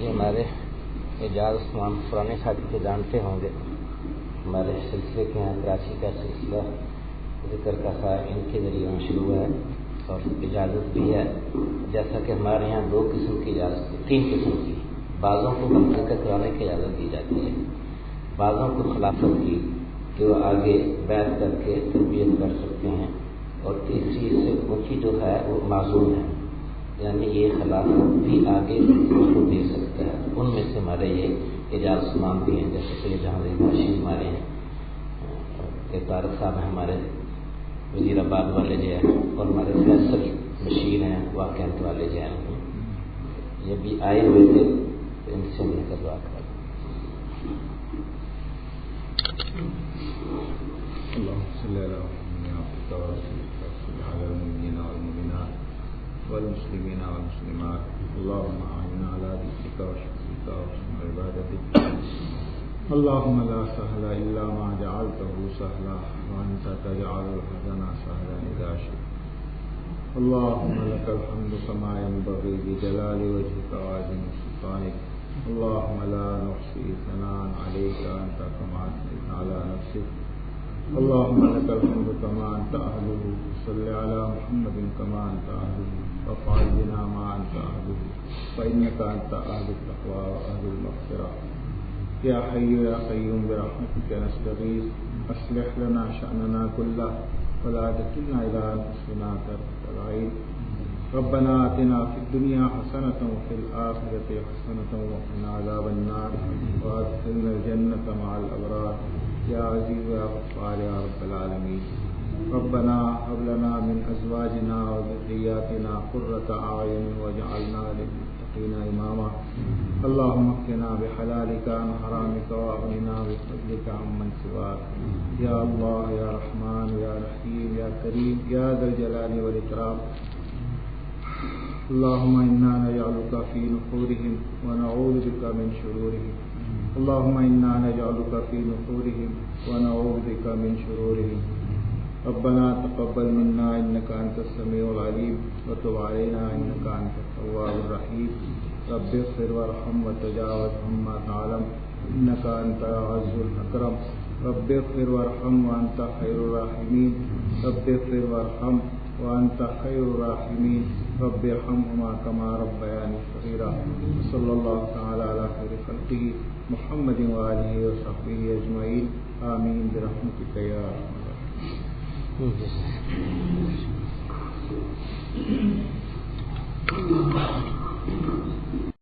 یہ ہمارے اعجاز عثمان پرانے ساتھی کو جانتے ہوں گے. ہمارے سلسلے کے یہاں کراچی کا سلسلہ ذکر کا تھا، ان کے ذریعے شروع ہے اور اجازت بھی ہے. جیسا کہ ہمارے یہاں 2 قسم کی اجازت، 3 قسم کی. بعضوں کو منتقل کرانے کی اجازت دی جاتی ہے، بعضوں کو خلافت کی کہ وہ آگے بیعت کر کے تربیت کر سکتے ہیں، اور تیسری سے اونچی جو ہے وہ معزول ہے، یعنی یہ خلافت بھی آگے اس کو دے سکتا ہے. ان میں سے ہمارے یہ اعجاز عثمان بھی ہیں، جیسے کہ جہاں باشی ہمارے ہیں، کہ طارق صاحب ہیں ہمارے وزیر آباد والے جو ہیں، اور ہمارے فیصل بشیر ہیں واقعات والے جو ہیں. یہ بھی آئے ہوئے تھے، ان سے مل کر دعا کر. اللهم صل على محمد وعلى المؤمنين والمؤمنات والمسلمين والمسلمات. اللهم أعنا على ذكرك وشكرك وحسن عبادتك. اللهم لا سهل إلا ما جعلته سهلا وأنت تجعل الحزن سهلا إذا شئت. اللهم لك الحمد كما ينبغي لجلال وجهك وعظيم سلطانك. اللهم لا نحصي ثناء عليك أنت كما أثنيت على نفسك. اللهم لك الحمد كما أنت أهله. صل على محمد كما أنت أهله وافعل بنا ما أنت أهله فإنك أنت أهل التقوى وأهل المغفرة. يا حي يا قيوم برحمتك نستغيث أصلح لنا شأننا كله ولا تكلنا إلى أنفسنا طرفة العين. ربنا آتنا في الدنيا حسنة وفي الآخرة حسنة وقنا عذاب النار وأدخلنا الجنة مع الأبرار. يا عزيز يا غفار يا رب العالمين. ربنا هب لنا من أزواجنا وذرياتنا قرة أعين واجعلنا للمتقين إماما. اللهم اكفنا بحلالك عن حرامك واغننا بفضلك عمن سواك. يا الله يا رحمن يا رحيم يا كريم يا ذا الجلال والإكرام. اللهم إنا نجعلك في نحورهم ونعوذ بك من شرورهم. اللهم إنا نجعلك في نحورهم ونعوذ بك من شرورهم. ربنا تقبل منا إنك أنت السميع العليم وتب علينا إنك أنت التواب الرحيم. رب اغفر وارحم وتجاوز عما تعلم إنك أنت العز الأكرم. رب اغفر وارحم وأنت خير الراحمين. رب اغفر وارحم وأنت خير الراحمين. رب ارحمهما كما ربياني صغيرا. صلى الله تعالى على خير خلقه محمد وآله وصحبه أجمعين. آمين برحمتك يا أرحم الراحمين.